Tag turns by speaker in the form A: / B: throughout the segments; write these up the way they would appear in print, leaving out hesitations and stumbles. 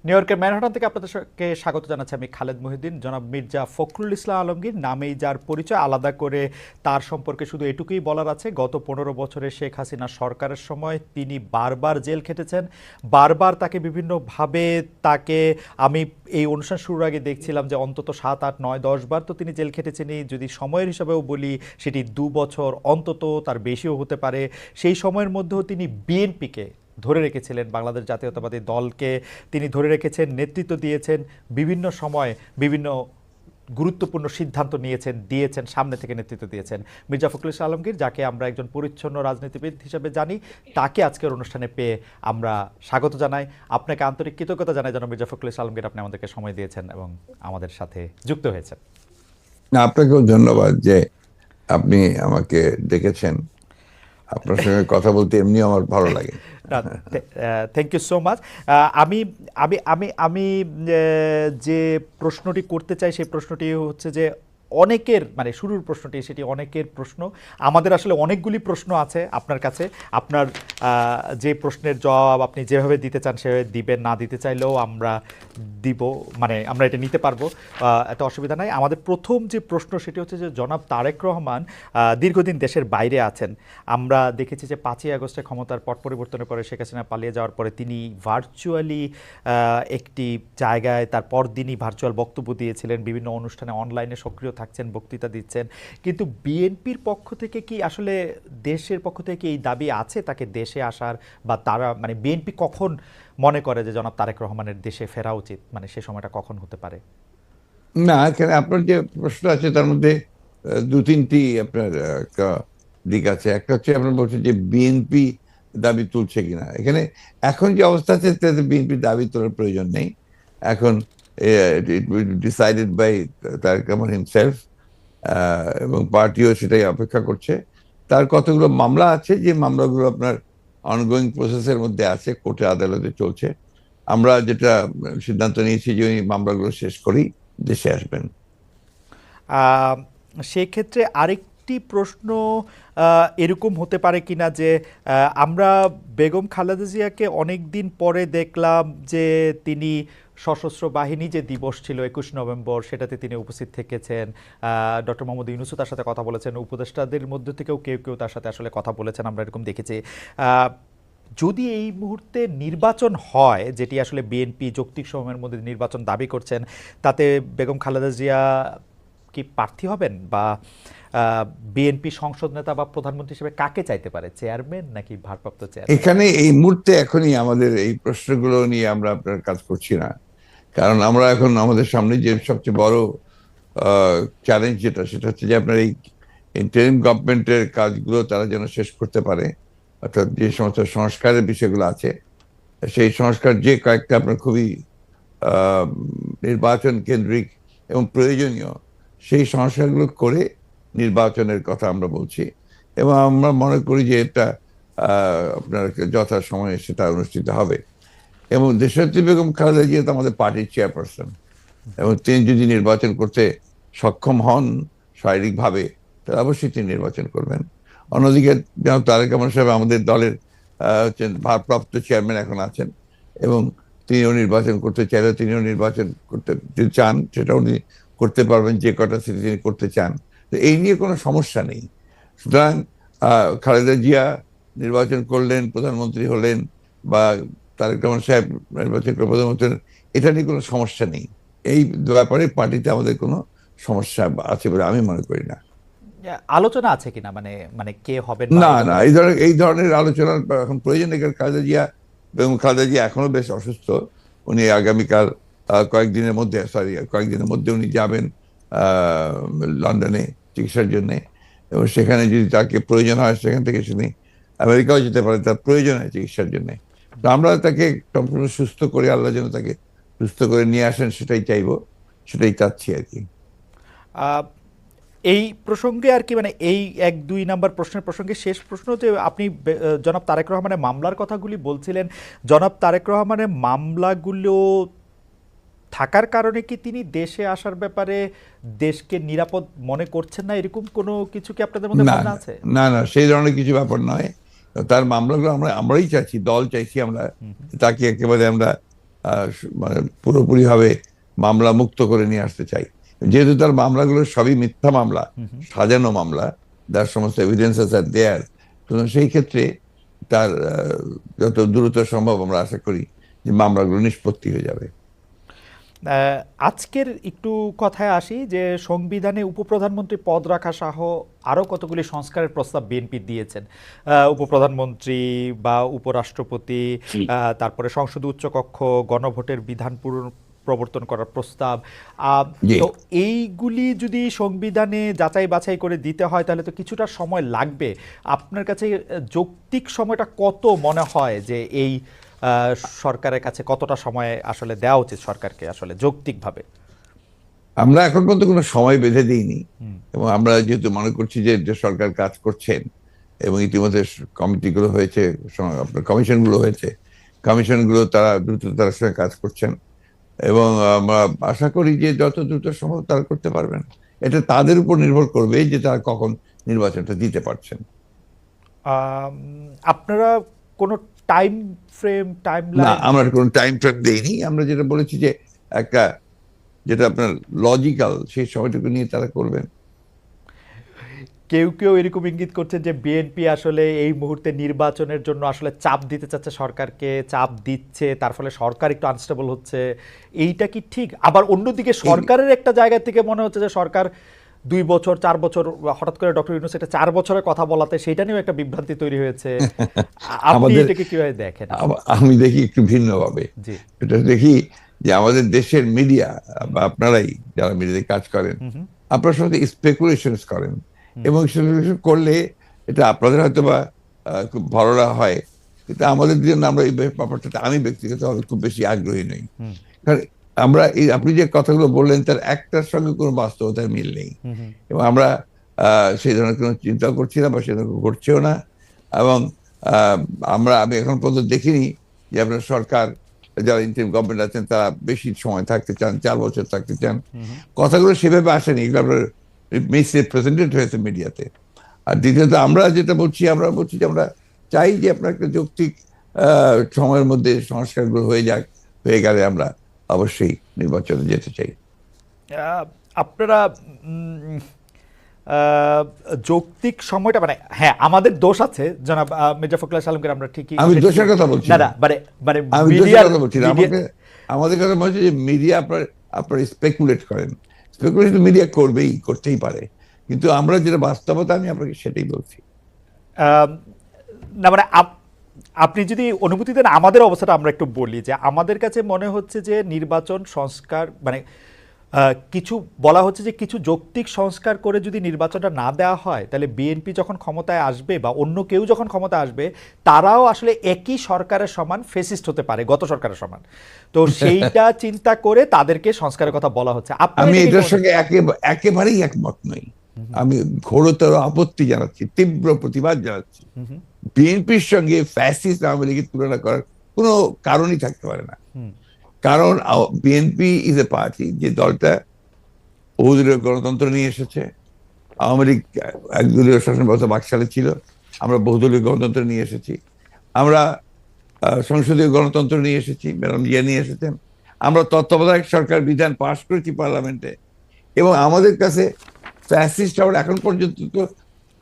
A: New ইয়র্কের Manhattan থেকে আপনাদেরকে স্বাগত জানাচ্ছি আমি খালেদ মহিউদ্দিন। জনাব মির্জা ফখরুল ইসলাম আলমগীর নামেই যার পরিচয়, আলাদা করে তার সম্পর্কে শুধু এটুকুই বলার আছে, গত 15 বছরে শেখ হাসিনা সরকারের সময় তিনি বারবার জেল খেটেছেন। বারবার তাকে বিভিন্নভাবে আমি এই অনুষ্ঠান শুরুর আগে দেখছিলাম যে অন্তত 7, 8, 9, 10 বার তো তিনি জেল খেটেছেনই। যদি সময়ের হিসাবেও বলি সেটি 2 বছর অন্তত, তার বেশিও হতে পারে। সেই সময়ের মধ্যেও তিনি বিএনপিকে ধরে রেখেছিলেন, বাংলাদেশ জাতীয়তাবাদী দলকে তিনি ধরে রেখেছেন, নেতৃত্ব দিয়েছেন, বিভিন্ন সময় বিভিন্ন গুরুত্বপূর্ণ সিদ্ধান্ত দিয়েছেন, সামনে থেকে নেতৃত্ব দিয়েছেন। মির্জা ফখরুল ইসলাম আলমগীর, যাকে আমরা একজন পরিচ্ছন্ন রাজনীতিবিদ হিসেবে জানি, তাকে আজকের অনুষ্ঠানে পেয়ে আমরা স্বাগত জানাই। আপনাকে আন্তরিক কৃতজ্ঞতা জানাই যেন মির্জা ফখরুল ইসলাম আলমগীর, আপনি আমাদেরকে সময় দিয়েছেন এবং আমাদের সাথে যুক্ত হয়েছেন।
B: না, আপনাকেও ধন্যবাদ যে আপনি আমাকে ডেকেছেন। আপনার সঙ্গে কথা বলতে এমনি আমার ভালো লাগে।
A: Thank you so much. আমি আমি আমি আমি যে প্রশ্নটি করতে চাই সেই প্রশ্নটি হচ্ছে যে অনেকের, মানে শুরুর প্রশ্নটি সেটি অনেকের প্রশ্ন। আমাদের আসলে অনেকগুলি প্রশ্ন আছে আপনার কাছে। আপনার যে প্রশ্নের জবাব আপনি যেভাবে দিতে চান সেভাবে দিবেন, না দিতে চাইলেও আমরা দিব, মানে আমরা এটা নিতে পারবো, এত অসুবিধা নাই। আমাদের প্রথম যে প্রশ্ন সেটি হচ্ছে যে জনাব তারেক রহমান দীর্ঘদিন দেশের বাইরে আছেন। আমরা দেখেছি যে 5ই আগস্টে ক্ষমতার পট পরিবর্তনের পরে শেখ হাসিনা পালিয়ে যাওয়ার পরে তিনি ভার্চুয়ালি একটি জায়গায় তার পরদিনই ভার্চুয়াল বক্তব্য দিয়েছিলেন, বিভিন্ন অনুষ্ঠানে অনলাইনে সক্রিয় থাকছেন, বক্তৃতা দিচ্ছেন। কিন্তু বিএনপির পক্ষ থেকে কি আসলে, দেশের পক্ষ থেকে এই দাবি আছে তাকে দেশে আসার, বা তারা মানে বিএনপি কখন মনে করে যে জনাব তারেক রহমানের দেশে ফেরা উচিত, মানে সে সময়টা কখন হতে পারে?
B: না, এখানে আপনার যে প্রশ্ন আছে তার মধ্যে দু তিনটি আপনার দিক আছে। একটা হচ্ছে আপনার বলছেন যে বিএনপি দাবি তুলছে কিনা। এখানে এখন যে অবস্থা আছে তাতে বিএনপি দাবি তোলার প্রয়োজন নেই। এখন it will decided by Tarique Rahman himself, এবং পার্টিও সেটাই অপেক্ষা করছে। তার কতগুলো মামলা আছে, যে মামলাগুলো আপনার অনগোয়িং প্রসেসের মধ্যে আছে, কোর্টে আদালতে চলছে। আমরা যেটা সিদ্ধান্ত নিয়েছি যে ওই মামলাগুলো শেষ করেই দেশে আসবেন।
A: সেক্ষেত্রে আরেকটি প্রশ্ন এরকম হতে পারে কিনা যে আমরা বেগম খালেদা জিয়াকে অনেক দিন পরে দেখলাম যে তিনি সশস্ত্র বাহিনী যে দিবস ছিল 21 নভেম্বর, সেটাতে তিনি উপস্থিত থেকেছেন। ডক্টর মোহাম্মদ ইউনূসও তার সাথে কথা বলেছেন, উপদেষ্টাদের মধ্যে থেকেও কেউ কেউ তার সাথে আসলে কথা বলেছেন, আমরা এরকম দেখেছি। যদি এই মুহূর্তে নির্বাচন হয়, যেটি আসলে বিএনপি যৌক্তিক সময়ের মধ্যে নির্বাচন দাবি করছেন, তাতে বেগম খালেদা জিয়া কি প্রার্থী হবেন, বা বিএনপি সংসদ নেতা বা প্রধানমন্ত্রী হিসেবে কাকে চাইতে পারে, চেয়ারম্যান নাকি ভারপ্রাপ্ত চেয়ারম্যান?
B: এখানে এই মুহূর্তে এখনই আমাদের এই প্রশ্নগুলো নিয়ে আমরা আপনার কাজ করছি না। কারণ আমরা এখন আমাদের সামনে যে সবচেয়ে বড় চ্যালেঞ্জ সেটা হচ্ছে যে আপনার এই ইন্টারিম গভর্নমেন্টের কাজগুলো তারা যেন শেষ করতে পারে। অর্থাৎ যে সমস্ত সংস্কারের বিষয়গুলো আছে, সেই সংস্কার যে কয়েকটা আপনার খুবই নির্বাচন কেন্দ্রিক এবং প্রয়োজনীয়, সেই সংস্কারগুলো করে নির্বাচনের কথা আমরা বলছি। এবং আমরা মনে করি যে এটা আপনার যথা সময়ে সেটা অনুষ্ঠিত হবে। এবং দেশনেত্রী বেগম খালেদা জিয়া তো আমাদের পার্টির চেয়ারপারসন, এবং তিনি যদি নির্বাচন করতে সক্ষম হন শারীরিকভাবে, তাহলে অবশ্যই তিনি নির্বাচন করবেন। অন্যদিকে যেন তারেক রহমান সাহেব আমাদের দলের হচ্ছেন ভারপ্রাপ্ত চেয়ারম্যান এখন আছেন, এবং তিনিও নির্বাচন করতে চাইলে তিনিও নির্বাচন করতে যদি চান সেটা উনি করতে পারবেন, যে কটা সিটি তিনি করতে চান। তো এই নিয়ে কোনো সমস্যা নেই। সুতরাং খালেদা জিয়া নির্বাচন করলেন, প্রধানমন্ত্রী হলেন, বা তারেক রহমান সাহেব নির্বাচন করে প্রধানমন্ত্রী হলেন, এটা নিয়ে কোনো সমস্যা নেই। এই ব্যাপারে পার্টিতে আমাদের কোনো সমস্যা আছে বলে আমি মনে করি না।
A: আলোচনা আছে কিনা, মানে মানে কে হবেন বা
B: না,
A: এই
B: না,
A: ব্যাপারে?
B: এই ধরনের আলোচনার এখন প্রয়োজন নেই। কারণ খালেদা জিয়া, বেগম খালেদা জিয়া এখনো বেশ অসুস্থ। উনি আগামীকাল কয়েকদিনের মধ্যে উনি যাবেন লন্ডনে চিকিৎসার জন্য। এবং সেখানে যদি তাকে প্রয়োজন হয় সেখান থেকে তিনি আমেরিকাও যেতে পারে, তার প্রয়োজন হয় চিকিৎসার জন্য। তো আমরা তাকে সম্পূর্ণ সুস্থ করে, আল্লাহ যেন তাকে সুস্থ করে নিয়ে আসেন সেটাই চাইবো, সেটাই চাচ্ছি আর কি।
A: আহ, এই প্রসঙ্গে আর কি, মানে এই 1, 2 নাম্বার প্রশ্নের প্রসঙ্গে শেষ প্রশ্ন, যে আপনি জনাব তারেক রহমানের মামলার কথাগুলি বলছিলেন, জনাব তারেক রহমানের মামলাগুলো থাকার কারণে কি তিনি দেশে আসার ব্যাপারে দেশকে নিরাপদ মনে করছেন না, এরকম কোনো কিছু কি আপনাদের মধ্যে
B: না,
A: ভাবনা
B: না,
A: আছে?
B: না, না, সেই ধরনের কিছু ব্যাপার নয়। তার মামলাগুলো আমরাই চাইছি, দল চাইছি আমরা, তাকে একেবারে আমরা মানে পুরোপুরিভাবে মামলা মুক্ত করে নিয়ে আসতে চাই। যেহেতু তার মামলাগুলো সবই মিথ্যা মামলা, সাজানো মামলা, তার সমস্ত এভিডেন্সেস আর দেয়ার, সুতরাং সেই ক্ষেত্রে তার যত দ্রুত সম্ভব আমরা আশা করি যে মামলাগুলো নিষ্পত্তি হয়ে যাবে।
A: আজকের একটু কথায় আসি যে সংবিধানে উপপ্রধানমন্ত্রী পদ রাখা সহ আরও কতগুলি সংস্কারের প্রস্তাব বিএনপি দিয়েছেন। উপপ্রধানমন্ত্রী বা উপরাষ্ট্রপতি, তারপরে সংসদ উচ্চকক্ষ, গণভোটের বিধান প্রবর্তন করার প্রস্তাব।
B: জি,
A: তো এইগুলি যদি সংবিধানে যাচাই বাছাই করে দিতে হয় তাহলে তো কিছুটা সময় লাগবে। আপনার কাছে যৌক্তিক সময়টা কত মনে হয় যে এই সরকারের কাছে কতটা সময় আসলে দেওয়া উচিত সরকারকে আসলে যৌক্তিকভাবে?
B: আমরা এখন পর্যন্ত কোনো সময় বেঁধে দিইনি, এবং আমরা যেহেতু মনে করছি যে যে সরকার কাজ করছেন এবং ইতিমধ্যে কমিটিগুলো হয়েছে, আপনার কমিশনগুলো হয়েছে, কমিশনগুলো তারা দ্রুততার সঙ্গে কাজ করছেন, এবং আমরা আশা করি যে যত দ্রুত সম্ভব তারা করতে পারবেন। এটা তাদের উপর নির্ভর করবে যে তারা কখন নির্বাচনটা দিতে পারছেন।
A: আম, আপনারা কোনো টাইম ফ্রেম,
B: না,
A: টাইমলাইন?
B: আমরা কোনো টাইম ফ্রেম দেইনি। আমরা যেটা বলেছি যে একটা, যেটা আপনার লজিক্যাল, সেই সময়টুকু নিয়ে তারা করবেন।
A: কেউ কেউ এরকম ইঙ্গিত করছেন যে বিএনপি আসলে এই মুহূর্তে নির্বাচনের জন্য আসলে চাপ দিতে চাচ্ছে সরকারকে, চাপ দিচ্ছে, তার ফলে সরকার একটু আনস্টেবল হচ্ছে। এইটা কি ঠিক? আবার অন্যদিকে সরকারের একটা জায়গা থেকে মনে হচ্ছে যে সরকার 2 বছর 4 বছর, হঠাৎ করে ডক্টর ইউনূস একটা 4 বছরের কথা বলাতে সেটা নিয়েও একটা বিভ্রান্তি তৈরি হয়েছে। আপনি
B: আমাদের,
A: এটাকে কিভাবে দেখেন?
B: আমি দেখি একটু ভিন্নভাবে।
A: জি।
B: এটা দেখি যে আমাদের দেশের মিডিয়া বা আপনারাই যারা মিডিয়াতে কাজ করেন, আপনারা সবাই স্পেকুলেশনস করেন, এবং স্পেকুলেশন করলে এটা আপনাদের হয়তো বা খুব ভালো হয়, কিন্তু আমাদের জন্য আমরা এই ব্যাপারটাতে আমি ব্যক্তিগতভাবে খুব বেশি আগ্রহী নই। কারণ আমরা এই আপনি যে কথাগুলো বললেন তার একটার সঙ্গে কোনো বাস্তবতার মিল নেই, এবং আমরা সেই ধরনের কোনো চিন্তা করছি না বা সে ধরনের ঘটছেও না। এবং আমি এখন পর্যন্ত দেখিনি যে আপনার সরকার, যারা ইন্টারিম গভর্নমেন্ট আছেন তারা বেশি সময় থাকতে চান, 4 বছর থাকতে চান। কথাগুলো সেভাবে আসেনি, এগুলো আপনার মিস রিপ্রেজেন্টেড হয়েছে মিডিয়াতে। আর দ্বিতীয়ত আমরা যেটা বলছি, আমরা বলছি যে আমরা চাই যে আপনার একটা যৌক্তিক সময়ের মধ্যে সংস্কারগুলো হয়ে যাক, হয়ে গেলে আমরা অবশ্যই নির্বাচনে যেতে চাই।
A: আপনারা উম, যৌক্তিক সময়টা মানে হ্যাঁ আমাদের দোষ আছে জনাব মির্জা ফখরুল আলমগীর, আমরা ঠিকই
B: আমি দোষের কথা বলছি
A: না
B: না,
A: না মানে মানে
B: আমি দোষের
A: মিডিয়ার
B: কথা বলছি না। আমাদের কথা বলছি যে মিডিয়া আপনার স্পেকুলেট করেন, স্পেকুলেশন মিডিয়া করতেই পারে, কিন্তু আমরা যেটা বাস্তবতা আমি আপনাকে সেটাই বলছি।
A: না মানে আপনি যদি অনুমতি দেন আমাদের অবস্থাটা আমরা একটু বলি যে আমাদের কাছে মনে হচ্ছে যে নির্বাচন সংস্কার মানে কিছু বলা হচ্ছে যে কিছু যৌক্তিক সংস্কার করে যদি নির্বাচনটা না দেওয়া হয় তাহলে বিএনপি যখন ক্ষমতায় আসবে বা অন্য কেউ যখন ক্ষমতায় আসবে তারাও আসলে একই সরকারের সমান ফেসিস্ট হতে পারে, গত সরকারের সমান। তো সেইটা চিন্তা করে তাদেরকে সংস্কারের কথা বলা হচ্ছে।
B: আমি এটার সঙ্গে একেবারেই একমত নই। আমি ঘোরতর আপত্তি জানাচ্ছি, তীব্র প্রতিবাদ জানাচ্ছি। বিএনপির সঙ্গে ফ্যাসিস্ট আওয়ামী লীগের তুলনা করার কোনো কারণই থাকতে পারে না। কারণ বিএনপি ইজ এ পার্টি, যে দলটা বহুদলীয় গণতন্ত্র নিয়ে এসেছে। আওয়ামী লীগ একদলীয় শাসন ব্যবস্থা বাকশালে ছিল, আমরা বহুদলীয় গণতন্ত্র নিয়ে এসেছি। আমরা সংসদীয় গণতন্ত্র নিয়ে এসেছি, ম্যাডাম জিয়া নিয়ে এসেছেন। আমরা তত্ত্বাবধায়ক সরকার বিধান পাশ করেছি পার্লামেন্টে, এবং আমাদের কাছে ফ্যাসিস্ট হওয়ার এখন পর্যন্ত তো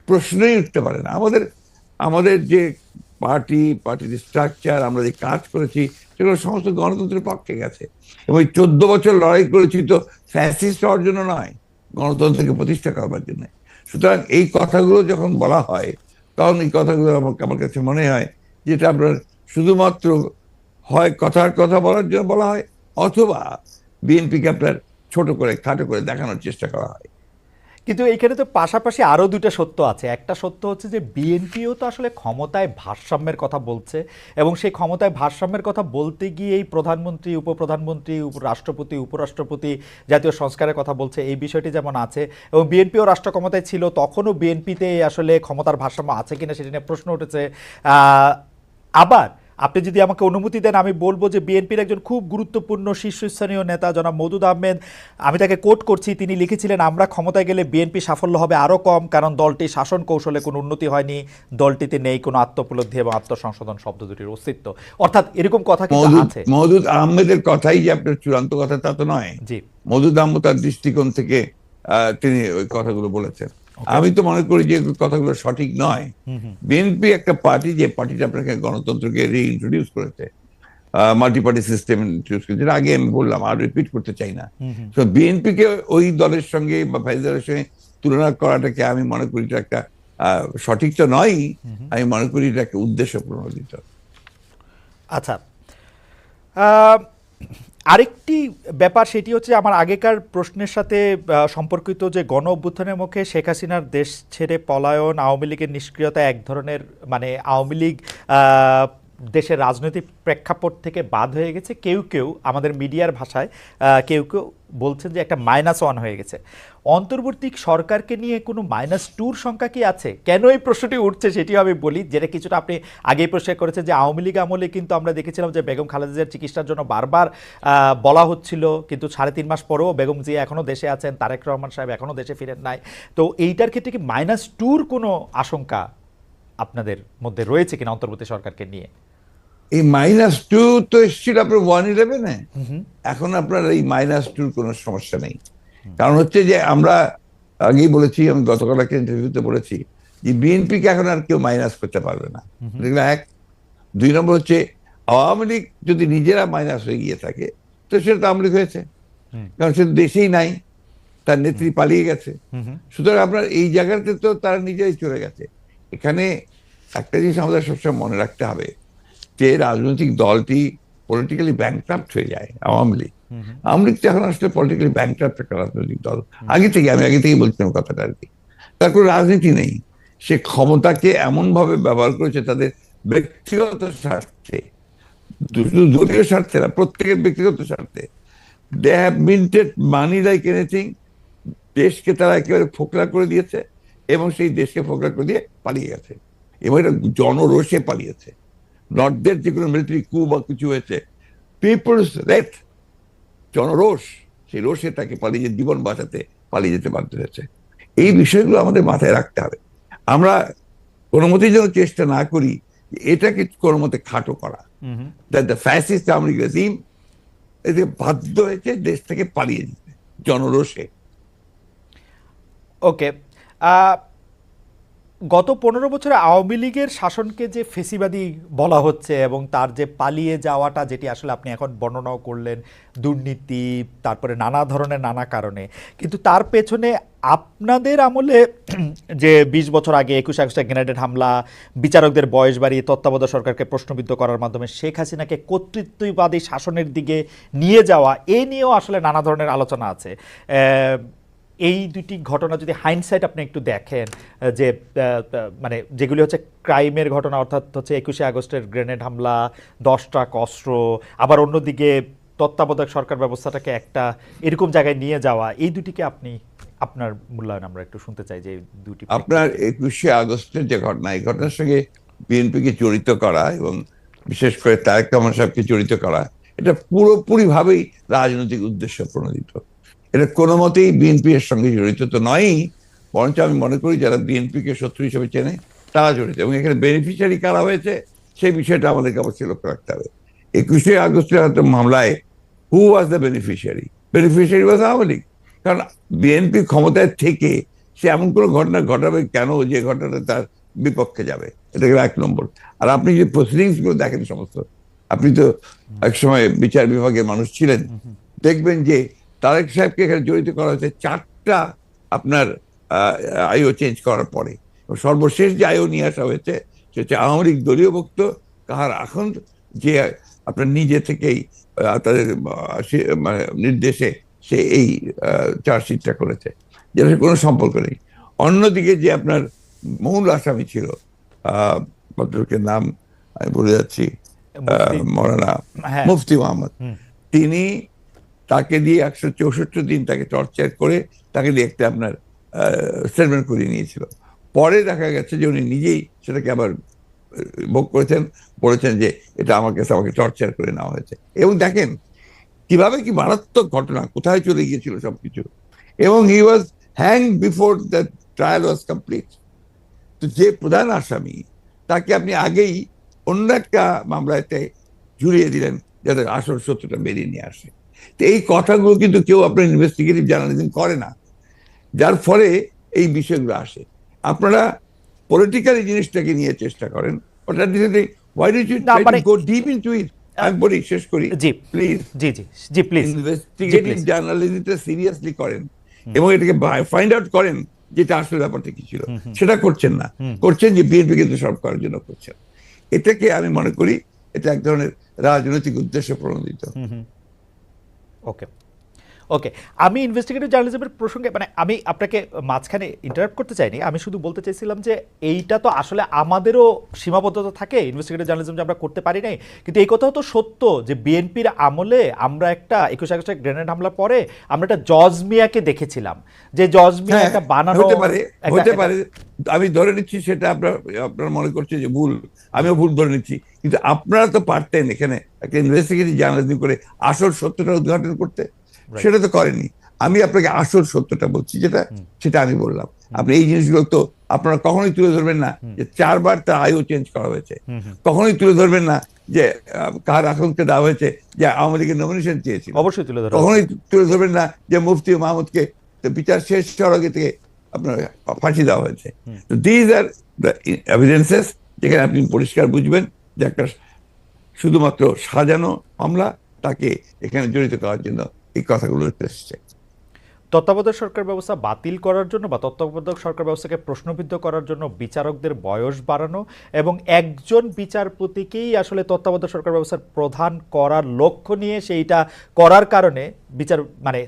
B: প্রশ্নই উঠতে পারে না। আমাদের যে পার্টির স্ট্রাকচার, আমরা যে কাজ করেছি, সেগুলো সমস্ত গণতন্ত্রের পক্ষে গেছে, এবং 14 বছর লড়াই করেছি তো ফ্যাসিস্ট হওয়ার জন্য নয়, গণতন্ত্রকে প্রতিষ্ঠা করবার জন্য। সুতরাং এই কথাগুলো যখন বলা হয় তখন এই কথাগুলো আমার কাছে মনে হয় যেটা আপনার শুধুমাত্র হয় কথার কথা বলার জন্য বলা হয়, অথবা বিএনপিকে আপনার ছোট করে খাটো করে দেখানোর চেষ্টা করা হয়।
A: কিন্তু এখানে তো পাশাপাশি আরো দুটো সত্য আছে। একটা সত্য হচ্ছে যে বিএনপিও তো আসলে ক্ষমতায় ভারসাম্যের কথা বলছে, এবং সেই ক্ষমতায় ভারসাম্যের কথা বলতে গিয়ে এই প্রধানমন্ত্রী, উপপ্রধানমন্ত্রী, রাষ্ট্রপতি, উপরাষ্ট্রপতি জাতীয় সংস্কারের কথা বলছে, এই বিষয়টি যেমন আছে। এবং বিএনপিও রাষ্ট্র ক্ষমতায় ছিল, তখনও বিএনপিতে আসলে ক্ষমতার ভারসাম্য আছে কিনা সেটা নিয়ে প্রশ্ন উঠেছে। আবার আপনি যদি আমাকে অনুমতি দেন আমি বলবো যে বিএনপির একজন খুব গুরুত্বপূর্ণ শীর্ষস্থানীয় নেতা জনাব মওদুদ আহমেদ, আমি তাকে কোট করছি, তিনি লিখেছিলেন আমরা ক্ষমতায় গেলে বিএনপি সাফল্য হবে আরও কম, কারণ দলটির শাসন কৌশলে কোনো উন্নতি হয়নি, দলটিতে নেই কোনো আত্মোপলব্ধি এবং আত্মসংশোধন শব্দ দুটির অস্তিত্ব। অর্থাৎ এরকম কথা কিন্তু আছে।
B: মওদুদ আহমেদের কথাই যে আপনার চূড়ান্ত কথা তা তো নয়।
A: জি,
B: মওদুদ আহমেদ তার দৃষ্টিকোণ থেকে তিনি ওই কথাগুলো বলেছেন।
A: Okay.
B: আমি তো মনে করি যে কথাগুলো সঠিক নয়। বিএনপি একটা পার্টি, যে পার্টিটা আপনাকে গণতন্ত্রকে রিইন্ট্রোডিউস করেছে, মাল্টি পার্টি সিস্টেম ইন্ট্রোডিউস করেছে, যেটা আগে আমি বললাম, আর রিপিট করতে চাই না। তো বিএনপি কে ওই দলের সঙ্গে বা ভাই দলের সঙ্গে তুলনা করাটাকে আমি মনে করি এটা একটা সঠিক তো নয়। আমি মনে করি এটা একটা উদ্দেশ্য প্রণোদিত।
A: আচ্ছা, আরেকটি ব্যাপার সেটি হচ্ছে আমার আগেকার প্রশ্নের সাথে সম্পর্কিত, যে গণ অভ্যুত্থানের মুখে শেখ হাসিনার দেশ ছেড়ে পলায়ন, আওয়ামী লীগের নিষ্ক্রিয়তা এক ধরনের, মানে আওয়ামী লীগ দেশের রাজনৈতিক প্রেক্ষাপট থেকে বাদ হয়ে গেছে, কেউ কেউ আমাদের মিডিয়ার ভাষায় কেউ কেউ বলছেন যে একটা -1 হয়ে গেছে। অন্তর্বর্তী সরকারকে নিয়ে কোনো -2 সংখ্যা কি আছে? কেন এই প্রশ্নটি উঠছে সেটিও আমি বলি, যেটা কিছুটা আপনি আগেই প্রশ্ন করেছেন যে আওয়ামী লীগ আমলে কিন্তু আমরা দেখেছিলাম যে বেগম খালেদা জিয়ার চিকিৎসার জন্য বারবার বলা হচ্ছিল, কিন্তু 3.5 মাস পরেও বেগম জিয়া এখনও দেশে আছেন, তারেক রহমান সাহেব এখনও দেশে ফিরেন নাই। তো এইটার ক্ষেত্রে কি -2 কোনো আশঙ্কা আপনাদের মধ্যে রয়েছে কিনা অন্তর্বর্তী সরকারকে নিয়ে?
B: এই -2 তো এসেছিল আপনার 1/11-এ। এখন আপনার এই -2 কোনো সমস্যা নেই। কারণ হচ্ছে যে আমরা আগেই বলেছি, আমি গতকাল একটা ইন্টারভিউতে বলেছি যে বিএনপিকে এখন আর কেউ মাইনাস করতে পারবে না। এগুলো এক। 2 নম্বর হচ্ছে আওয়ামী লীগ যদি নিজেরা মাইনাস হয়ে গিয়ে থাকে তো সেটা তো আওয়ামী লীগ হয়েছে, কারণ সে দেশেই নাই, তার নেত্রী পালিয়ে গেছে। সুতরাং আপনার এই জায়গাতে তো তারা নিজেরাই চলে গেছে। এখানে একটা জিনিস আমাদের সবসময় মনে রাখতে হবে, যে রাজনৈতিক দলটি পলিটিক্যালি ব্যাংক্রাফট হয়ে যায়। আওয়ামী লীগ তো এখন আসলে পলিটিক্যালি ব্যাংক্রাফট একটা রাজনৈতিক দল। আমি আগে থেকেই বলছিলাম কথাটা আর কি। তার কোনো রাজনীতি নেই। সে ক্ষমতাকে এমন ভাবে ব্যবহার করেছে তাদের ব্যক্তিগত স্বার্থে, শুধু দলীয় স্বার্থে না, প্রত্যেকের ব্যক্তিগত স্বার্থে। They have minted money like anything. দেশকে তারা একেবারে ফোকলা করে দিয়েছে এবং সেই দেশকে ফোকলা করে দিয়ে পালিয়ে গেছে, এবং এটা জনরোষে পালিয়েছে। নর্থদের যে কোনো মিলিটারি কু বা কিছু হয়েছে, পিপলস রেট, জনরোষ, সেই রোষে তাকে পালিয়ে জীবন বাঁচাতে পালিয়ে যেতে বাধ্য হয়েছে। এই বিষয়গুলো আমাদের মাথায় রাখতে হবে। আমরা কোনো মতেই যেন চেষ্টা না করি এটাকে কোনো মতে খাটো করা। The fascist Awami League regime এতে বাধ্য হয়েছে দেশ থেকে পালিয়ে যেতে জনরোষে।
A: ওকে, গত 15 বছরে আওয়ামী লীগের শাসনকে যে ফেসিবাদী বলা হচ্ছে এবং তার যে পালিয়ে যাওয়াটা, যেটি আসলে আপনি এখন বর্ণনাও করলেন, দুর্নীতি, তারপরে নানা ধরনের নানা কারণে, কিন্তু তার পেছনে আপনাদের আমলে যে 20 বছর আগে 21 আগস্টে গ্রেনেড হামলা, বিচারকদের বয়স বাড়িয়ে তত্ত্বাবধায়ক সরকারকে প্রশ্নবিদ্ধ করার মাধ্যমে শেখ হাসিনাকে কর্তৃত্ববাদী শাসনের দিকে নিয়ে যাওয়া, এ নিয়েও আসলে নানা ধরনের আলোচনা আছে। এই দুটি ঘটনা যদি হাইন্ডসাইট আপনি একটু দেখেন, যে মানে যেগুলি হচ্ছে ক্রাইমের ঘটনা, অর্থাৎ হচ্ছে 21 আগস্টের গ্রেনেড হামলা, 10 ট্রাক অস্ত্র, আবার অন্যদিকে তত্ত্বাবধায়ক সরকার ব্যবস্থাটাকে একটা এরকম জায়গায় নিয়ে যাওয়া, এই দুটিকে আপনি আপনার মূল্যায়ন আমরা একটু শুনতে চাই। যে দুটি
B: আপনার 21 আগস্টের যে ঘটনা, এই ঘটনার সঙ্গে বিএনপিকে জড়িত করা এবং বিশেষ করে তারেক রহমান সাহেবকে জড়িত করা, এটা পুরোপুরি ভাবেই রাজনৈতিক উদ্দেশ্য প্রণোদিত। এটা কোনো মতেই বিএনপি এর সঙ্গে জড়িত তো নয়ই, বরঞ্চ আমি মনে করি যারা বিএনপিকে শত্রু হিসেবে চেনে তারা জড়িত, এবং এখানে বেনিফিশিয়ারি কারা হয়েছে সেই বিষয়টা আমাদেরকে অবশ্যই লক্ষ্য রাখতে হবে। 21 আগস্টের মামলায় who was the beneficiary? Beneficiary was Awami League. কারণ বিএনপি ক্ষমতায় থেকে সে এমন কোনো ঘটনা ঘটাবে কেন যে ঘটনাটা তার বিপক্ষে যাবে? এটা গেল 1 নম্বর। আর আপনি যে প্রসিডিংস গুলো দেখেন সমস্ত, আপনি তো একসময় বিচার বিভাগের মানুষ ছিলেন, দেখবেন যে তারেক সাহেবকে এখানে জড়িত করা হয়েছে 4টা আপনার আইও চেঞ্জ করার পরে। সর্বশেষ যে আইও নিয়ে আসা হয়েছে সে হচ্ছে আওয়ামী লীগ দলীয় ভুক্ত কাহার এখন, যে আপনার নিজে থেকেই তাদের মানে নির্দেশে সে এই চার্জশিটটা করেছে, যেটা কোনো সম্পর্ক নেই। অন্যদিকে যে আপনার মূল আসামি ছিল, ভদ্রলোকের নাম আমি বলে যাচ্ছি, মৌলানা মুফতি মোহাম্মদ, তিনি তাকে দিয়ে 164 দিন তাকে টর্চার করে তাকে দিয়ে একটা আপনার স্টেটমেন্ট করিয়ে নিয়েছিল। পরে দেখা গেছে যে উনি নিজেই সেটাকে আবার ভোগ করেছেন, বলেছেন যে এটা আমাকে টর্চার করে নেওয়া হয়েছে। এবং দেখেন কিভাবে কি মারাত্মক ঘটনা, কোথায় চলে গিয়েছিল সবকিছু। এবং he was hang before the trial was complete. তো যে প্রধান আসামি তাকে আপনি আগেই অন্য একটা মামলাতে ঝুলিয়ে দিলেন যাতে আসল সত্যটা বেরিয়ে নিয়ে আসে। তো এই কথাগুলো কিন্তু কেউ আপনার ইনভেস্টিগেটিভ জার্নালিজম করে না, যার ফলে এই বিষয়গুলো আসে। আপনারা পলিটিক্যালি জিনিসটাকে নিয়ে চেষ্টা করেন, ওটা why did you
A: না
B: try to
A: মানে
B: go deep into it? আমি বলি, শেষ করি
A: জি
B: প্লিজ।
A: জি জি জি প্লিজ জি
B: ইনভেস্টিগেটিভ
A: প্লিজ
B: জার্নালিজমটা সিরিয়াসলি করেন এবং এটাকে ফাইন্ড আউট করেন যেটা আসলে ব্যাপারটা কি ছিল। সেটা করছেন না, করছেন যে বিএনপি কে দোষারোপ করার জন্য করছেন। এটাকে আমি মনে করি এটা এক ধরনের রাজনৈতিক উদ্দেশ্য প্রণোদিত।
A: ওকে ওকে, আমি ইনভেস্টিগেটিভ জার্নালিজমের প্রসঙ্গে মানে আমি আপনাকে মাঝখানে ইন্টারাপ্ট করতে চাইনি, আমি শুধু বলতে চাইছিলাম যে এইটা তো আসলে আমাদেরও সীমাবদ্ধতা থাকে, ইনভেস্টিগেটিভ জার্নালিজম যে আমরা করতে পারি নাই, কিন্তু এই কথাও তো সত্য যে বিএনপির আমলে আমরা একটা 21 আগস্টে গ্রেনেড হামলা পরে আমরা একটা জজ মিয়াকে দেখেছিলাম, যে জজ মিয়া একটা বানানো
B: হতে পারে, হতে পারে, আমি ধরে নিচ্ছি সেটা আপনার আপনার মনে করছে যে ভুল, আমিও ভুল ধরে নিচ্ছি, কিন্তু আপনারা তো পারতেন এখানে একটা ইনভেস্টিগেটিভ জার্নালিজম করে আসল সত্যটা উদ্ঘাটন করতে, সেটা তো করেনি। আমি আপনাকে আসল সত্যটা বলছি যেটা, সেটা আমি বললাম। আপনি এই জিনিসগুলো তো আপনারা কখনোই তুলে ধরবেন না যে 4 বার তার আয়ু চেঞ্জ করা হয়েছে, কখনোই তুলে ধরবেন না যে কার আকাঙ্ক্ষা দেওয়া হয়েছে যে আওয়ামী লীগের নমিনেশন চেয়েছিল,
A: অবশ্যই তুলে ধরবেন,
B: কখনোই তুলে ধরবেন না যে মুফতি মাহমুদকে বিচার শেষ হওয়ার আগে থেকে আপনার ফাঁসি দেওয়া হয়েছে। তো দিজ আর দ্য এভিডেন্সেস যেখানে আপনি পরিষ্কার বুঝবেন যে একটা শুধুমাত্র সাজানো মামলা, তাকে এখানে জড়িত করার জন্য এই কথাগুলো এসেছে।
A: তত্ত্বাবধায়ক সরকার ব্যবস্থা বাতিল করার জন্য বা তত্ত্বাবধায়ক সরকার ব্যবস্থাকে প্রশ্নবিদ্ধ করার জন্য বিচারকদের বয়স বাড়ানো এবং একজন বিচারপতিকেই আসলে তত্ত্বাবধায়ক সরকার ব্যবস্থার প্রধান করার লক্ষ্য নিয়ে সেইটা করার কারণে বিচার মানে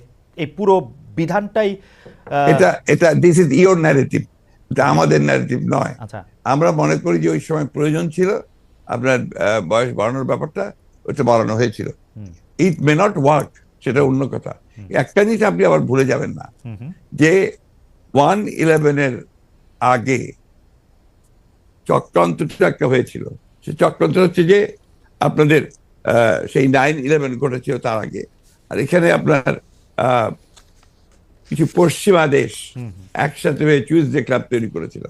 A: এই পুরো বিধানটাই
B: এটা এটা দিস ইজ ইওর ন্যারেটিভ, এটা আমাদের ন্যারেটিভ নয়।
A: আচ্ছা,
B: আমরা মনে করি যে ওই সময় প্রয়োজন ছিল আপনার বয়স বাড়ানোর ব্যাপারটা, ওটা বাড়ানো হয়েছিল। ইট মে নট ওয়ার্ক, সেটা অন্য কথা। একটা জিনিস আপনি আবার ভুলে যাবেন না যে 1/11 আগে চক্রান্তটা একটা হয়েছিল। সে চক্রান্ত হচ্ছে যে আপনাদের সেই 9/11 ঘটেছিল তার আগে, আর এখানে আপনার কিছু পশ্চিমা দেশ একসাথে হয়ে চুইজডে ক্লাব তৈরি করেছিল,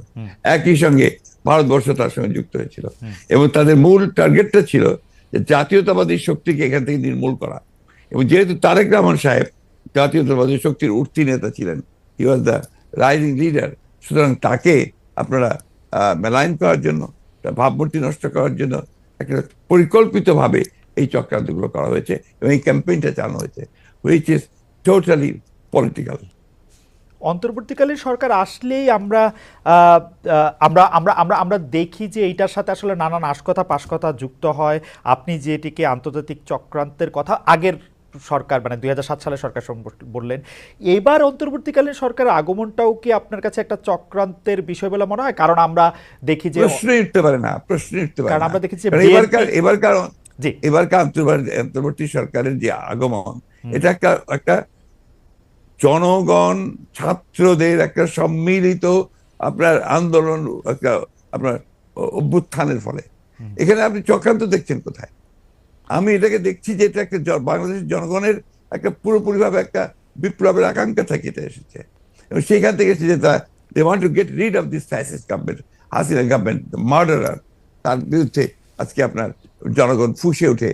B: একই সঙ্গে ভারতবর্ষ তার সঙ্গে যুক্ত হয়েছিল, এবং তাদের মূল টার্গেটটা ছিল যে জাতীয়তাবাদী শক্তিকে এখান থেকে নির্মূল করা। এবং যেহেতু তারেক রহমান সাহেব জাতীয়তাবাদী শক্তির উঠতি নেতা ছিলেন, হি ওয়াজ দ্য রাইজিং লিডার, সুতরাং তাকে আপনারা মেলাইন করার জন্য, তার ভাবমূর্তি নষ্ট করার জন্য একটা পরিকল্পিতভাবে এই চক্রান্তগুলো করা হয়েছে এবং এই ক্যাম্পেইনটা চালানো হয়েছে, হুইচ ইজ টোটালি পলিটিক্যাল।
A: অন্তর্বর্তীকালীন সরকার আসলেই আমরা আমরা আমরা আমরা আমরা দেখি যে এইটার সাথে আসলে নানান আশকথা পাশকথা যুক্ত হয়। আপনি যেটিকে আন্তর্জাতিক চক্রান্তের কথা আগের সরকার মানে 2007 সালের সরকার বললেন, এবার অন্তর্বর্তীকালীন সরকারের আগমনটাও কি আপনার কাছে একটা চক্রান্তের বিষয় বলে মনে হয়? কারণ আমরা দেখি যে
B: প্রশ্নই উঠতে পারে না, প্রশ্নই উঠতে পারে
A: কারণ
B: না।
A: আমরা দেখেছি
B: এবারকার
A: জি
B: অন্তর্বর্তী সরকারের যে আগমন, এটা একটা জনগণ ছাত্রদের একটা সম্মিলিত আপনার আন্দোলন, একটা আপনার অভ্যুত্থানের ফলে। এখানে আপনি চক্রান্ত দেখছেন কোথায়? আমি এটাকে দেখছি যে এটা একটা বাংলাদেশের জনগণের একটা পুরোপুরিভাবে একটা বিপ্লবের আকাঙ্ক্ষা থেকে এটা এসেছে, এবং সেইখান থেকে এসেছে they want to get rid of this fascist government, Hasina government, murderer. তার বিরুদ্ধে আজকে আপনার জনগণ ফুঁসে ওঠে।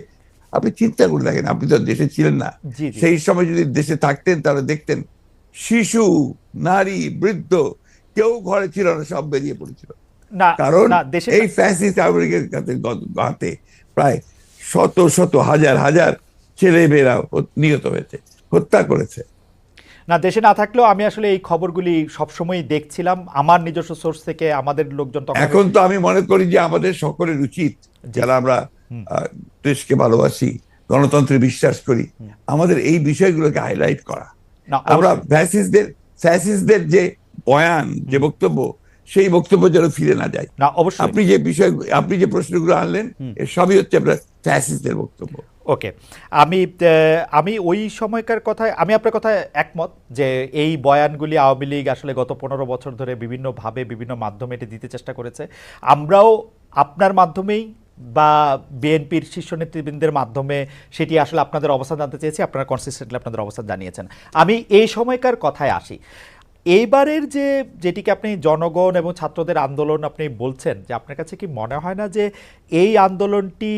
B: আপনি চিন্তা করে দেখেন, আপনি তো দেশে ছিলেন না, সেই সময় যদি দেশে থাকতেন তাহলে দেখতেন শিশু, নারী, বৃদ্ধ কেউ ঘরে ছিল না, সব বেরিয়ে পড়েছিল। কারণ এই ফ্যাসিস্ট আমেরিকার হাতে প্রায় শত শত হাজার হাজার ছেলে মেয়েরা নিহত হয়েছে, হত্যা করেছে।
A: না, দেশে না থাকলেও আমি আসলে এই খবরগুলি সবসময় দেখছিলাম আমার নিজস্ব সোর্স থেকে, আমাদের লোকজন।
B: এখন তো আমি মনে করি যে আমাদের সকলের উচিত, যারা আমরা দেশকে ভালোবাসি, গণতন্ত্রে বিশ্বাস করি, আমাদের এই বিষয়গুলোকে হাইলাইট করা। আমরা ফ্যাসিস্টদের যে বয়ান, যে বক্তব্য, সেই বক্তব্য যেন ফিরে না যায়।
A: না, অবশ্যই
B: আপনি যে প্রশ্নগুলো আনলেন, এর সবই হচ্ছে আপনার ফ্যাসিস্টদের বক্তব্য।
A: ওকে, আমি ওই সময়কার কথায় আমি আপনার কথায় একমত যে এই বয়ানগুলি আওয়ামী লীগ আসলে গত 15 বছর ধরে বিভিন্নভাবে বিভিন্ন মাধ্যমে এটা দিতে চেষ্টা করেছে। আমরাও আপনার মাধ্যমেই বা বিএনপির শীর্ষ নেতৃবৃন্দের মাধ্যমে সেটি আসলে আপনাদের অবস্থান জানতে চেয়েছি, আপনারা কনসিস্টেন্টলি আপনাদের অবস্থান জানিয়েছেন। আমি এই সময়কার কথায় আসি। এইবারের যেটিকে আপনি জনগণ এবং ছাত্রদের আন্দোলন আপনি বলছেন, যে আপনার কাছে কি মনে হয় না যে এই আন্দোলনটি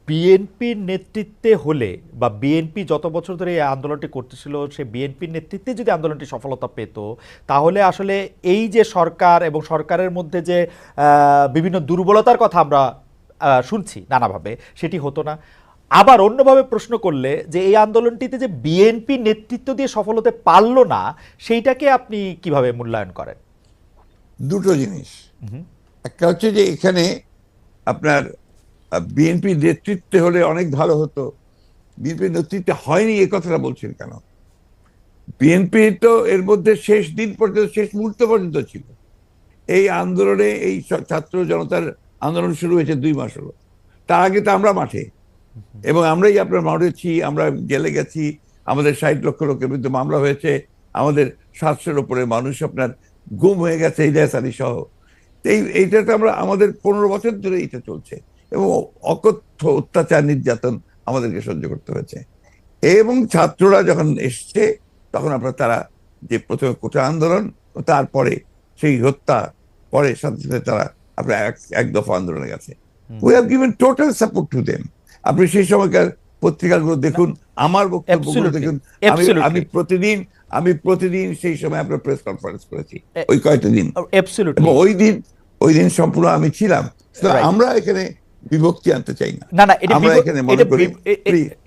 A: বিএনপির নেতৃত্বে হলে, বা বিএনপি যত বছর ধরে এই আন্দোলনটি করতেছিল সে বিএনপির নেতৃত্বে যদি আন্দোলনটি সফলতা পেত, তাহলে আসলে এই যে সরকার এবং সরকারের মধ্যে যে বিভিন্ন দুর্বলতার কথা আমরা শুনছি নানাভাবে, সেটি হতো না? আবার অন্যভাবে প্রশ্ন করলে, যে এই আন্দোলনটিতে যে বিএনপি নেতৃত্ব দিয়ে সফল হতে পারলো না, সেইটাকে আপনি কিভাবে মূল্যায়ন করেন?
B: দুটো জিনিস। একটা হচ্ছে যে এখানে আপনার বিএনপি নেতৃত্বে হলে অনেক ভালো হতো, বিএনপি নেতৃত্বে হয়নি এ কথাটা বলছেন কেন? বিএনপি তো এর মধ্যে শেষ দিন পর্যন্ত, শেষ মুহূর্ত পর্যন্ত ছিল এই আন্দোলনে। এই ছাত্র জনতার আন্দোলন শুরু হয়েছে 2 মাস হলো, তার আগে তো আমরা মাঠে, এবং আমরাই আপনার মরেছি, আমরা জেলে গেছি, আমাদের 60 লক্ষ লোকের বিরুদ্ধে মামলা হয়েছে, আমাদের 700-এর উপরে মানুষ আপনার গুম হয়ে গেছে, ইলিয়াস আলী সহ। এইটা তো আমরা, আমাদের 15 বছর ধরে এটা চলছে, এবং অকথ্য অত্যাচার নির্যাতন আমাদেরকে সহ্য করতে হয়েছে। এবং ছাত্ররা যখন এসছে, তখন আপনার তারা যে প্রথমে কোটা আন্দোলন, তারপরে সেই হত্যা, পরে সাথে সাথে তারা আপনার এক দফা আন্দোলনে গেছে। We have given total support to them. আপনি সেই সময়কার পত্রিকাগুলো দেখুন, আমার বক্তব্যগুলো দেখুন। আমি প্রতিদিন সেই সময় আপনার প্রেস কনফারেন্স করেছি ওই কয়েকটা দিন, এবং ওই দিন সম্পূর্ণ আমি ছিলাম। আমরা এখানে বিভক্তি আনতে চাই না। আমরা এখানে মনে করি,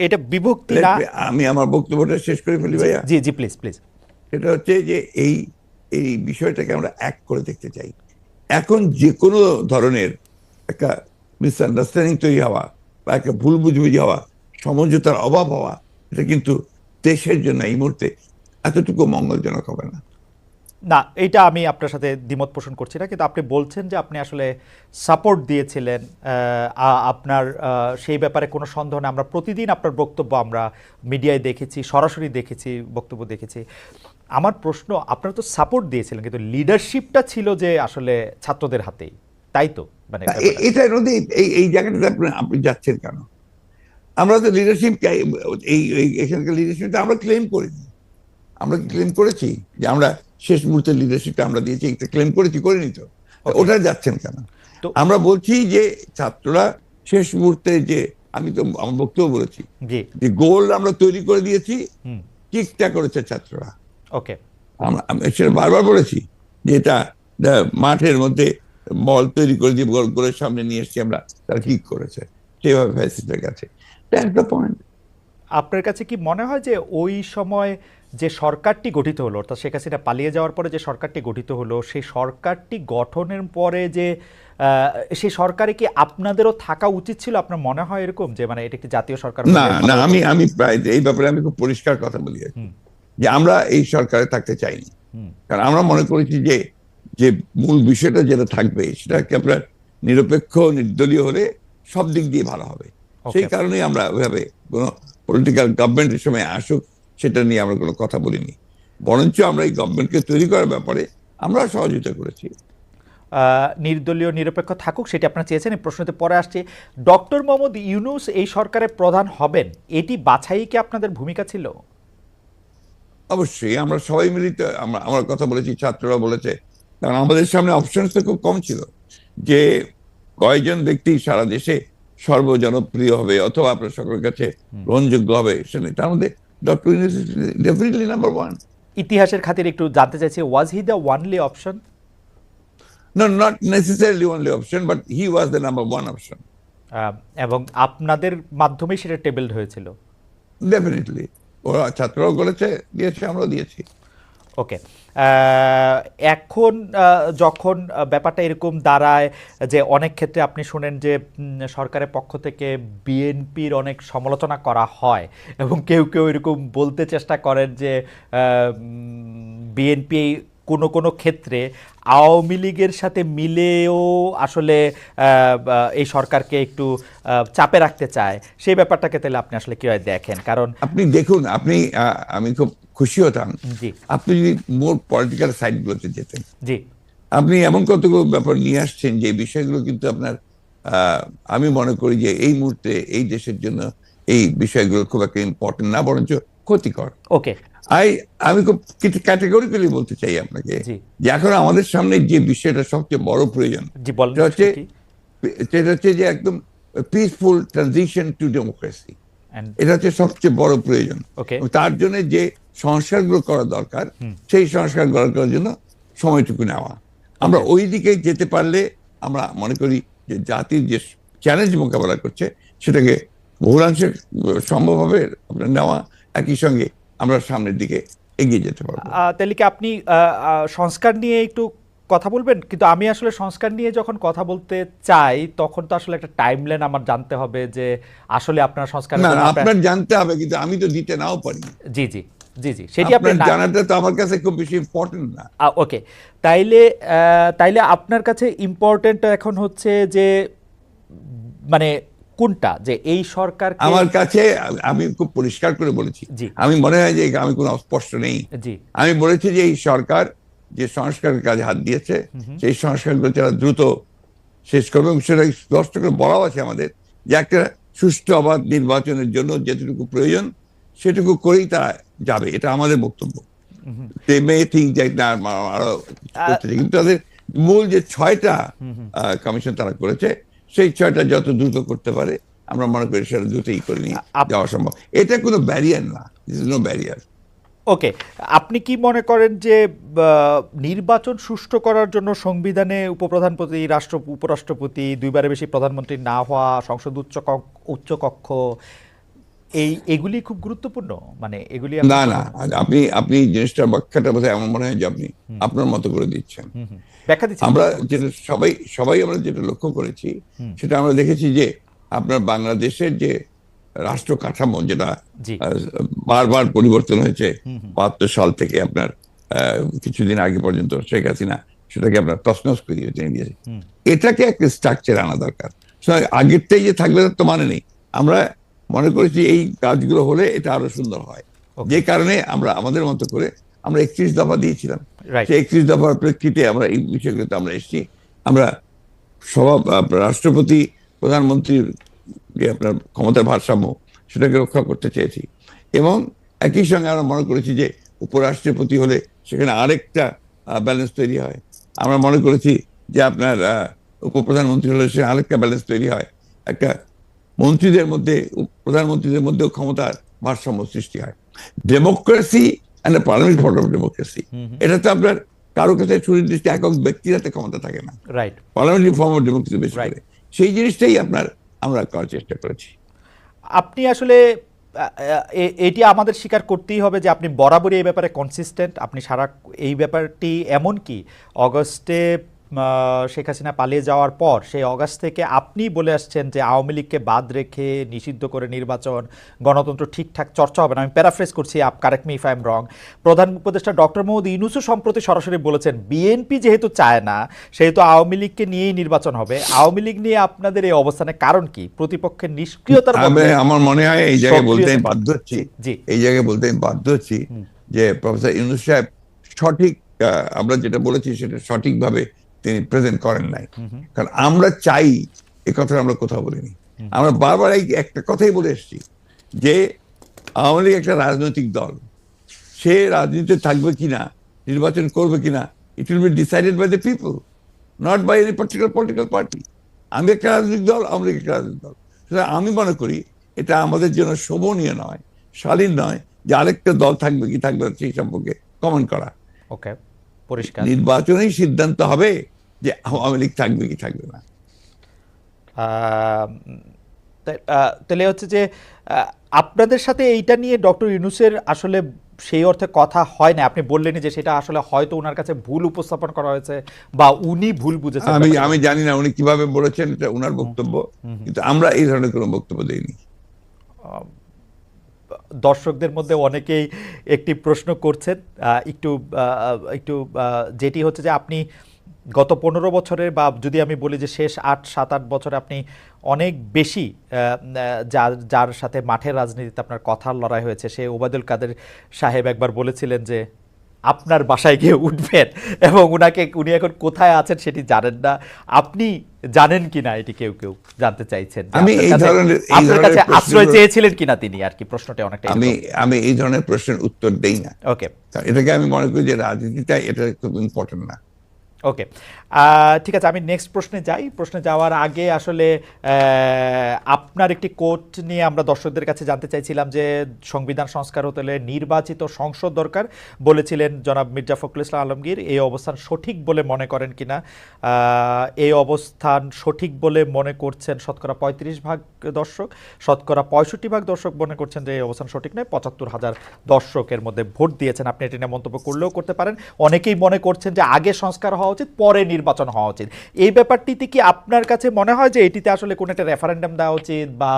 A: এটা বিভক্তি না।
B: আমি আমার বক্তব্যটা শেষ করে ফেলি ভাইয়া।
A: জি জি, প্লিজ প্লিজ।
B: সেটা হচ্ছে যে এই বিষয়টাকে আমরা এক করে দেখতে চাই। এখন যে কোনো ধরনের একটা মিসআন্ডারস্ট্যান্ডিং তৈরি হওয়া, বা একটা ভুল বুঝবুঝি হওয়া, সমঝোতার অভাব হওয়া, এটা কিন্তু দেশের জন্য এই মুহূর্তে এতটুকু মঙ্গলজনক হবে না।
A: না, এটা আমি আপনার সাথে দ্বিমত পোষণ করছি না, কিন্তু আপনি বলছেন যে আপনি আসলে সাপোর্ট দিয়েছিলেন, আপনার সেই ব্যাপারে কোনো সন্দেহ নেই। আমরা প্রতিদিন আপনার বক্তব্য আমরা মিডিয়ায় দেখেছি, সরাসরি দেখেছি, বক্তব্য দেখেছি। আমার প্রশ্ন, আপনারা তো সাপোর্ট দিয়েছিলেন, কিন্তু লিডারশিপটা ছিল যে আসলে ছাত্রদের হাতেই, তাই তো? মানে
B: এটা এই জায়গাটাতে আপনি যাচ্ছেন কেন? আমরা তো লিডারশিপ, এখানকার লিডারশিপটা আমরা ক্লেম করিনি। আমরা ক্লেম করেছি যে আমরা শেষ মুহূর্তের লিডারশিপটা আমরা দিয়েছি, একটা ক্লেম করেছি, করিনি তো? ওটা যাচ্ছেন কেন? আমরা বলছি যে ছাত্ররা শেষ মুহূর্তে, যে আমি তো আমার বক্তব্য বলেছি যে গোল আমরা তৈরি করে দিয়েছি, কিকটা করেছে ছাত্ররা।
A: ওকে,
B: আমরা সেটা বারবার বলেছি যে এটা মাঠের মধ্যে বল তৈরি করে দিয়ে গোলের সামনে নিয়ে এসেছি আমরা, তারা কিক করেছে, সেভাবে ফ্যাসিলিটি গেছে। That's point.
A: আপনার কাছে কি মনে হয় যে ওই সময় যে সরকারটি গঠিত হলো, অর্থাৎ শেখ হাসিনা পালিয়ে যাওয়ার পরে যে সরকারটি গঠিত হলো, সেই সরকারটি গঠনের পরে যে সেই সরকারে কি আপনাদেরও থাকা উচিত ছিল? আপনার মনে হয় এরকম যে মানে এটা একটি জাতীয় সরকার?
B: না, আমি প্রায় এই ব্যাপারে আমি খুব পরিষ্কার কথা বলি যে আমরা এই সরকারে থাকতে চাইনি। কারণ আমরা মনে করেছি যে মূল বিষয়টা যেটা থাকবে সেটাকে আপনার নিরপেক্ষ, নির্দলীয় হলে সব দিক দিয়ে ভালো হবে। সেই কারণেই আমরা ওইভাবে কোনো পলিটিক্যাল গভর্নমেন্টের সময় আসুক সেটা নিয়ে আমরা কোনো কথা বলিনি, বরঞ্চ আমরা এই গভর্নমেন্টকে তৈরি করার ব্যাপারে আমরা সহযোগিতা করেছি।
A: নির্দলীয় নিরপেক্ষ থাকুক সেটি আপনারা চেয়েছেন। এই প্রশ্নতে পরে আসছে, ডক্টর মোহাম্মদ ইউনূস এই সরকারের প্রধান হবেন, এটি বাছাই কি আপনাদের ভূমিকা ছিল?
B: অবশ্যই আমরা সবাই মিলিত আমার কথা বলেছি, ছাত্ররা বলেছে, কারণ আমাদের সামনে অপশন তো খুব কম ছিল যে কয়জন ব্যক্তি সারা দেশে সর্বজনপ্রিয় হবে অথবা আপনার সকলের কাছে গ্রহণযোগ্য হবে, তার মধ্যে ডক্টর ইউনূস ডেফিনেটলি নাম্বার 1।
A: ইতিহাসের খাতিরে একটু জানতে চাইছি, was he the only option?
B: No, not necessarily only option, but he was the number 1 option.
A: এবং আপনাদের মাধ্যমে সেটা টেবলড হয়েছিল?
B: ডেফিনেটলি, ওরা ছাত্ররাও করেছে, দিয়েছে, আমরাও দিয়েছি।
A: ওকে, এখন যখন ব্যাপারটা এরকম দাঁড়ায় যে অনেক ক্ষেত্রে আপনি শুনেন যে সরকারের পক্ষ থেকে বিএনপির অনেক সমালোচনা করা হয়, এবং কেউ কেউ এরকম বলতে চেষ্টা করেন যে বিএনপি কোনো কোনো ক্ষেত্রে আওয়ামী লীগের সাথে মিলেও আসলে এই সরকারকে একটু চাপে রাখতে চায়। সেই ব্যাপারটাকে তাহলে আপনি আসলে কিভাবে দেখেন? কারণ
B: আপনি দেখুন, আমি খুব খুশি হতাম আপনি যদি মোর পলিটিক্যাল সাইডগুলোতে যেতেন।
A: জি,
B: আপনি এমন কতগুলো ব্যাপার নিয়ে আসছেন যে বিষয়গুলো কিন্তু আপনার আমি মনে করি যে এই মুহূর্তে এই দেশের জন্য এই বিষয়গুলো খুব একটা ইম্পর্টেন্ট না, বরঞ্চ ক্ষতিকর।
A: ওকে,
B: আমি খুব কিছু ক্যাটেগরিক্যালি বলতে চাই আপনাকে
A: জি
B: যে এখন আমাদের সামনে যে বিষয়টা সবচেয়ে বড় প্রয়োজন
A: জি বলেন
B: সেটা হচ্ছে,
A: সেটা কি?
B: সেটা হচ্ছে যে একদম peaceful transition to democracy.
A: And
B: এটা হচ্ছে সবচেয়ে বড় প্রয়োজন।
A: ওকে,
B: এবং তার জন্য যে সংস্কারগুলো করা দরকার, সেই সংস্কার করার জন্য সময়টুকু নেওয়া। আমরা
A: Okay.
B: ওই দিকে যেতে পারলে আমরা মনে করি যে জাতির যে চ্যালেঞ্জ মোকাবেলা করছে সেটাকে বহুলাংশে সম্ভব হবে আপনার নেওয়া, একই সঙ্গে আমরা সামনের দিকে এগিয়ে যেতে পারবো।
A: তাহলে কি আপনি সংস্কার নিয়ে একটু কথা বলবেন? কিন্তু আমি আসলে সংস্কার নিয়ে যখন কথা বলতে চাই তখন তো আসলে একটা টাইমলাইন আমার জানতে হবে যে আসলে আপনার সংস্কারের
B: না,
A: জন্য
B: আপনার জানতে হবে, কিন্তু আমি তো দিতে নাও পারি।
A: জি জি জি জি সেটি আপনি
B: আপনার জানাটা তো আমার কাছে খুব বেশি ইম্পর্টেন্ট না।
A: ওকে, তাইলে তাইলে আপনার কাছে ইম্পর্টেন্ট এখন হচ্ছে যে মানে কোনটা, যে এই সরকার
B: আমার কাছে, আমি খুব পরিষ্কার করে বলেছি,
A: জি
B: আমি মনে হয় যে আমি কোনো অস্পষ্ট নেই।
A: জি
B: আমি বলেছি যে এই সরকার যে সংস্কারের কাজে হাত দিয়েছে সেই সংস্কারগুলো তারা দ্রুত শেষ করবে, এবং সেটা স্পষ্ট করে বলাও আছে আমাদের যে একটা সুষ্ঠু অবাধ নির্বাচনের জন্য যেটুকু প্রয়োজন সেটুকু করেই তারা যাবে, এটা আমাদের বক্তব্য। They may think যে না, আরো করতে চাই, কিন্তু তাদের মূল যে 6টা কমিশন তারা করেছে সেই 6টা যত দ্রুত করতে পারে আমরা মনে করি সেটা দ্রুতই করে নিয়ে যাওয়া সম্ভব। এটা কোনো ব্যারিয়ার না, দিস ইজ নো ব্যারিয়ার।
A: ওকে, আপনি কি মনে করেন যে নির্বাচন সুষ্ঠু করার জন্য সংবিধানে উপপ্রধানপতি, উপরাষ্ট্রপতি, দুইবারের বেশি প্রধানমন্ত্রী না হওয়া, সংসদ উচ্চকক্ষ, এগুলি খুব গুরুত্বপূর্ণ? মানে এগুলি
B: না না, আপনি জিনিসটার ব্যাখ্যাটা বোধহয় আমার মনে হয় যে আপনি আপনার মতো করে দিচ্ছেন।
A: ব্যাখ্যা দিচ্ছি।
B: আমরা যেটা সবাই আমরা যেটা লক্ষ্য করেছি সেটা আমরা দেখেছি যে আপনার বাংলাদেশের যে রাষ্ট্র কাঠামো, যেটা
A: জি
B: বারবার পরিবর্তন হয়েছে 72 সাল থেকে আপনার কিছুদিন আগে পর্যন্ত শেখ হাসিনা সেটাকে আপনার তছনছ করে দিয়েছে। এটাকে একটা স্ট্রাকচার আনা দরকার। আগেরটাই যে থাকবে তার তো মানে নেই। আমরা মনে করেছি এই কাজগুলো হলে এটা আরো সুন্দর হয়, যে কারণে আমরা আমাদের মতো করে আমরা 31 দফা দিয়েছিলাম।
A: রাইট,
B: সেই 31 দফার প্রেক্ষিতে আমরা এই বিষয়গুলোতে আমরা এসেছি। আমরা রাষ্ট্রপতি, প্রধানমন্ত্রীর যে আপনার ক্ষমতার ভারসাম্য সেটাকে রক্ষা করতে চেয়েছি, এবং একই সঙ্গে আমরা মনে করেছি যে উপরাষ্ট্রপতি হলে সেখানে আরেকটা ব্যালেন্স তৈরি হয়। আমরা মনে করেছি যে আপনার উপপ্রধানমন্ত্রী হলে সে আরেকটা ব্যালেন্স তৈরি হয়, একটা মন্ত্রীদের মধ্যে, প্রধানমন্ত্রীদের মধ্যেও ক্ষমতার ভারসাম্য সৃষ্টি হয়। Democracy and parliament form of democracy, এটা তো আপনার কারো কাছে সুনির্দিষ্ট একক ব্যক্তির হাতে ক্ষমতা থাকে না,
A: right,
B: parliamentary form of democracy বেশি করে। সেই জিনিসটাই আমরা করার চেষ্টা করেছি।
A: আপনি আসলে এটি আমাদের স্বীকার করতেই হবে যে আপনি বরাবরই এই ব্যাপারে কনসিস্টেন্ট। আপনি সারা এই ব্যাপারটি এমন কি অগস্টে শেখ হাসিনা পালিয়ে যাওয়ার পর সেই অগাস্ট থেকে আপনি বলে আসছেন যে আওয়ামী লীগকে বাদ রেখে নিষিদ্ধ করে নির্বাচন, গণতন্ত্র ঠিকঠাক চর্চা হবে না। আমি প্যারাফ্রেজ করছি, correct me if I am রং। প্রধান উপদেষ্টা ডক্টর মোহাম্মদ ইউনূসও সম্প্রতি সরাসরি বলেছেন বিএনপি যেহেতু চায় না সেহেতু আওয়ামী লীগকে নিয়েই নির্বাচন হবে। আওয়ামী লীগ নিয়ে আপনাদের এই অবস্থানের কারণ কি? প্রতিপক্ষের নিষ্ক্রিয়তার মধ্যে
B: আমার মনে হয় এই জায়গায় বলতে আমি বাধ্য হচ্ছি,
A: জি
B: এই জায়গায় বলতে আমি বাধ্য হচ্ছি যে প্রফেসর ইউনূস সাহেব সঠিক, আমরা যেটা বলেছি সেটা সঠিকভাবে তিনি প্রেজেন্ট করেন নাই। কারণ আমরা চাই, এই কথাটা আমরা কোথাও বলিনি। আমরা বারবার এই একটা কথাই বলে এসেছি যে আওয়ামী লীগ একটা রাজনৈতিক দল, সে রাজনীতিতে থাকবে কিনা, নির্বাচন করবে কিনা, it will be decided by the people, not by any particular political party. আমি একটা রাজনৈতিক দল, আওয়ামী লীগ একটা রাজনৈতিক দল। সুতরাং আমি মনে করি এটা আমাদের জন্য শোভনীয় নয়, শালীন নয় যে আরেকটা দল থাকবে কি থাকবে সেই সম্পর্কে কমেন্ট করা।
A: ওকে, পরিষ্কার।
B: নির্বাচনেই সিদ্ধান্ত হবে যে আওয়ামী লীগ থাকবে কি থাকবে না।
A: তাহলে হচ্ছে যে আপনাদের সাথে এইটা নিয়ে ডক্টর ইউনূসের আসলে সেই অর্থে কথা হয় না। আপনি বললেন যে সেটা আসলে হয়তো ওনার কাছে ভুল উপস্থাপন করা হয়েছে বা উনি ভুল বুঝেছেন।
B: আমি জানি না উনি কিভাবে বলেছেন, এটা ওনার বক্তব্য, কিন্তু আমরা এই ধরনের কোনো বক্তব্য দেইনি।
A: দর্শকদের মধ্যে অনেকেই একটি প্রশ্ন করছেন, একটু একটু যেটি হচ্ছে যে আপনি গত 15 বছরের, বা যদি আমি বলি যে শেষ 7-8 বছরে আপনি অনেক বেশি যার সাথে মাঠের রাজনীতিতে আপনার কথার লড়াই হয়েছে, সে ওবায়দুল কাদের সাহেব একবার বলেছিলেন যে আপনার বাসায় গিয়ে উঠবেন এবং উনি এখন কোথায় আছেন সেটি জানেন না, আপনি জানেন কিনা এটি কেউ কেউ জানতে চাইছেন যে
B: আমি
A: আপনার কাছে আশ্রয় চেয়েছিলেন কিনা তিনি, আর কি প্রশ্নটা অনেকটা
B: আমি এই ধরনের প্রশ্নের উত্তর দেই না।
A: ওকে,
B: এটাকে আমি মনে করি যে রাজনীতিটা এটা খুব ইম্পর্টেন্ট না।
A: ওকে, ঠিক আছে, আমি নেক্সট প্রশ্নে যাই। প্রশ্নে যাওয়ার আগে আসলে আপনার একটি কোট নিয়ে আমরা দর্শকদের কাছে জানতে চাইছিলাম যে সংবিধান সংস্কার হতে হলে নির্বাচিত সংসদ দরকার বলেছিলেন জনাব মির্জা ফখরুল ইসলাম আলমগীর। এই অবস্থান সঠিক বলে মনে করেন কিনা? এই অবস্থান সঠিক বলে মনে করছেন শতকরা 35% দর্শক, শতকরা 65% দর্শক মনে করছেন যে এই অবস্থান সঠিক নয়। 75,000 দর্শকের মধ্যে ভোট দিয়েছেন। আপনি এটি নিয়ে মন্তব্য করলেও করতে পারেন। অনেকেই মনে করছেন যে আগে সংস্কার হওয়া উচিত, পরে নির্বাচন হওয়া উচিত। এই ব্যাপারটিতে কি আপনার কাছে মনে হয় যে এটিতে আসলে কোনো একটা রেফারেন্ডাম দেওয়া উচিত, বা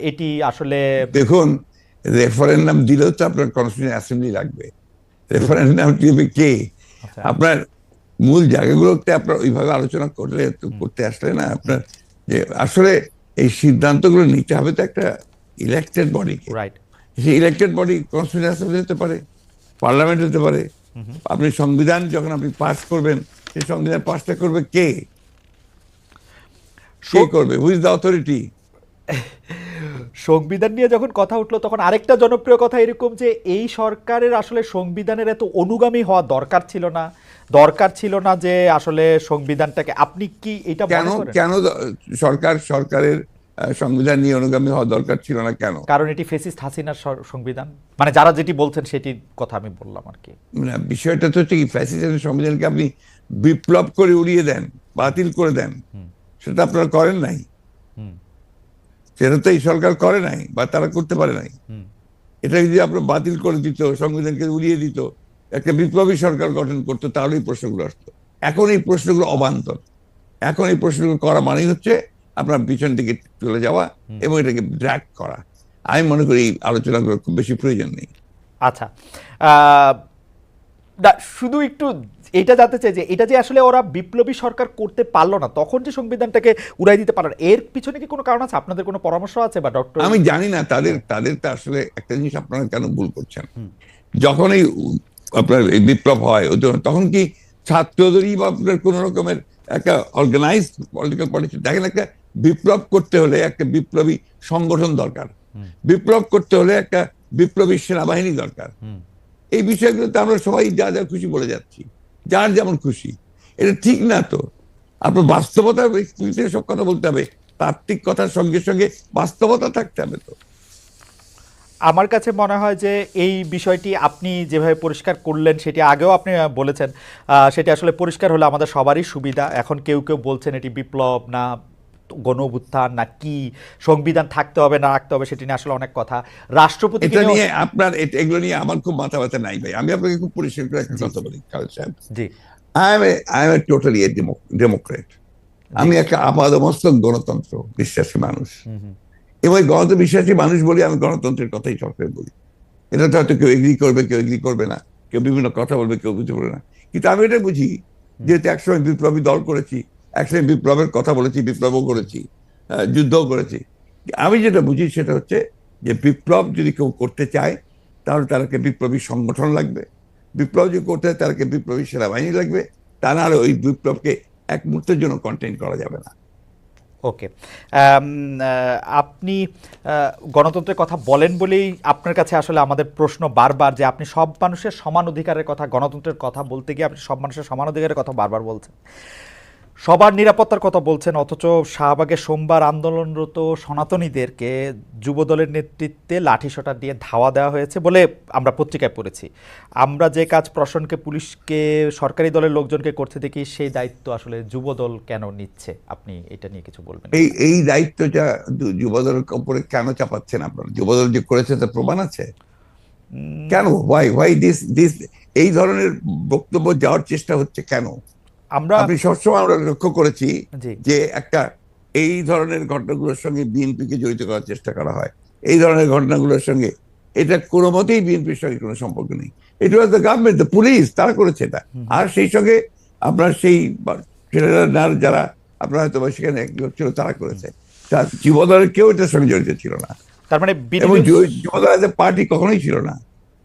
A: এটি আসলে?
B: দেখুন, রেফারেন্ডাম দিলেও তো আপনার কনস্টিটিউশন অ্যাসেম্বলি লাগবে। রেফারেন্ডাম দিবে কে? আপনার মূল জায়গাগুলোতে আপনার ওইভাবে আলোচনা করতে আসলে না, আপনার যে আসলে এই সিদ্ধান্তগুলো নিতে হবে তো একটা ইলেক্টেড বডিকে।
A: রাইট।
B: সেই ইলেক্টেড বডি কনস্টিটিউশন অ্যাসেম্বলি হতে পারে, পার্লামেন্ট হতে পারে। আপনি সংবিধান যখন আপনি পাস করবেন, সেই সংবিধান পাসটা করবে কে? কে করবে? Who's the authority?
A: সংবিধান নিয়ে যখন কথা উঠলো তখন আরেকটা জনপ্রিয় কথা এরকম যে এই সরকারের আসলে সংবিধানের এত অনুগামী হওয়া দরকার ছিল না যে আসলে সংবিধানটাকে, আপনি কি এটা
B: কেন সরকারের সংবিধান নিয়ে অনুগামী হওয়া দরকার ছিল না কেন?
A: কারণ এটি ফেসিস্ট হাসিনার সংবিধান, মানে যারা যেটি বলছেন সেটির কথা আমি বললাম আর কি।
B: না, বিষয়টা তো হচ্ছে কি, ফ্যাসিস্টের সংবিধানকে আপনি বিপ্লব করে উড়িয়ে দেন, বাতিল করে দেন, সেটা আপনারা করেন নাই। সেটা তো এই সরকার করে নাই, বা তারা করতে পারে নাই। এটা যদি আপনার বাতিল করে দিত, সংবিধানকে উড়িয়ে দিত, একটা বিপ্লবী সরকার গঠন করতো, তাহলে এই প্রশ্নগুলো আসতো। এখন এই প্রশ্নগুলো অবান্তর। এখন এই প্রশ্নগুলো করা মানেই হচ্ছে আপনার পিছন দিকে চলে যাওয়া এবং এটাকে ড্র্যাগ করা। আমি মনে করি এই আলোচনাগুলো খুব বেশি প্রয়োজন নেই।
A: আচ্ছা, শুধু একটু এটা জানতে চাই যে এটা যে আসলে ওরা বিপ্লবী সরকার করতে পারলো না, তখন যে সংবিধানটাকে উড়াই দিতে পারলো, এর পিছনে কি কোনো কারণ আছে? আপনাদের কোনো পরামর্শ আছে বা ডক্টর?
B: আমি জানি না, তাদের তো আসলে একটা জিনিস আপনারা কেন ভুল করছেন। যখন এই আপনার এই বিপ্লব হয়, তখন কি ছাত্রদেরই বা আপনার কোন রকমের একটা অর্গানাইজ পলিটিক্যাল পার্টি? দেখেন, একটা বিপ্লব করতে হলে একটা বিপ্লবী সংগঠন দরকার, বিপ্লব করতে হলে একটা বিপ্লবী সেনাবাহিনী দরকার। এই বিষয়গুলোতে আমরা সবাই যা যা খুশি বলে যাচ্ছি, যার যেমন খুশি। এটা ঠিক না তো। আপনার বাস্তবতা সব কথা বলতে হবে, তাত্ত্বিক কথার সঙ্গে সঙ্গে বাস্তবতা থাকতে হবে। তো
A: আমার কাছে মনে হয় যে এই বিষয়টি আপনি যেভাবে পরিষ্কার করলেন, সেটি আগেও আপনি বলেছেন, সেটি আসলে পরিষ্কার হলে আমাদের সবারই সুবিধা। এখন কেউ কেউ বলছেন এটি বিপ্লব না গণ অভ্যুত্থান না কি, সংবিধান থাকতে হবে না রাখতে হবে, সেটি নিয়ে আসলে অনেক কথা। রাষ্ট্রপতি
B: নিয়ে আপনার এগুলো নিয়ে আমার খুব মাথা ব্যথা নাই ভাই। আমি আপনাকে খুব পরিষ্কার করে একটা কথা বলি, খালেদ সাহেব।
A: জি,
B: আই এম টোটালি ডেমোক্রেট। আমি একটা আপাদমস্তক গণতন্ত্র বিশ্বাসী মানুষ, এবং গণতন্ত্র বিশ্বাসী মানুষ বলি আমি গণতন্ত্রের কথাই সবসময় বলি। এটা তো হয়তো কেউ এগ্রি করবে, কেউ এগ্রি করবে না, কেউ বিভিন্ন কথা বলবে, কেউ বুঝতে পারবে না। কিন্তু আমি এটা বুঝি, যেহেতু একসময় বিপ্লবী দল করেছি, একসময় বিপ্লবের কথা বলেছি, বিপ্লবও করেছি, যুদ্ধও করেছি। আমি যেটা বুঝি সেটা হচ্ছে যে বিপ্লব যদি কেউ করতে চায়, তাহলে তাদেরকে বিপ্লবী সংগঠন লাগবে। বিপ্লব যদি করতে হয়, তাদেরকে বিপ্লবী সেনাবাহিনী লাগবে। তা নাহলে ওই বিপ্লবকে এক মুহূর্তের জন্য কন্টেইন করা যাবে না।
A: ওকে, আপনি গণতন্ত্রের কথা বলেন বলেই আপনার কাছে আসলে আমাদের প্রশ্ন বারবার যে আপনি সব মানুষের সমান অধিকারের কথা, গণতন্ত্রের কথা বলতে গিয়ে আপনি সব মানুষের সমান অধিকারের কথা বারবার বলছেন, সবার নিরাপত্তার কথা বলছেন, অথচ শাহবাগে সোমবার আন্দোলনরত সনাতনীদেরকে যুবদলের নেতৃত্বে লাঠিসোঁটা দিয়ে ধাওয়া দেওয়া হয়েছে বলে আমরা পত্রিকায় পড়েছি। আমরা যে কাজ প্রশাসনকে, পুলিশকে, সরকারি দলের লোকজনকে করতে দেখি, সেই দায়িত্ব আসলে যুবদল কেন নিচ্ছে? আপনি এটা নিয়ে কিছু বলবেন?
B: এই দায়িত্বটা যুবদলের উপরে কেন চাপাচ্ছেন আপনারা? যুবদল যে করেছে তার প্রমাণ আছে কেন? ওয়াই দিস এই ধরনের বক্তব্য যাওয়ার চেষ্টা হচ্ছে কেন? আপনি সবসময় আমরা লক্ষ্য করেছি যে একটা এই ধরনের ঘটনাগুলোর সঙ্গে বিএনপিকে জড়িত করার চেষ্টা করা হয়। এই ধরনের ঘটনাগুলোর সঙ্গে এটা কোনো মতেই বিএনপির সঙ্গে কোনো সম্পর্ক নেই। এটা was the government, the police, তারা করেছে এটা। আর সেই সঙ্গে আপনার সেই ছেলেরা যারা আপনার হয়তো সেখানে ছিল, তারা করেছে। যুবদলের কেউ এটার সঙ্গে জড়িত ছিল না।
A: তার মানে
B: যুবদল পার্টি কখনোই ছিল না।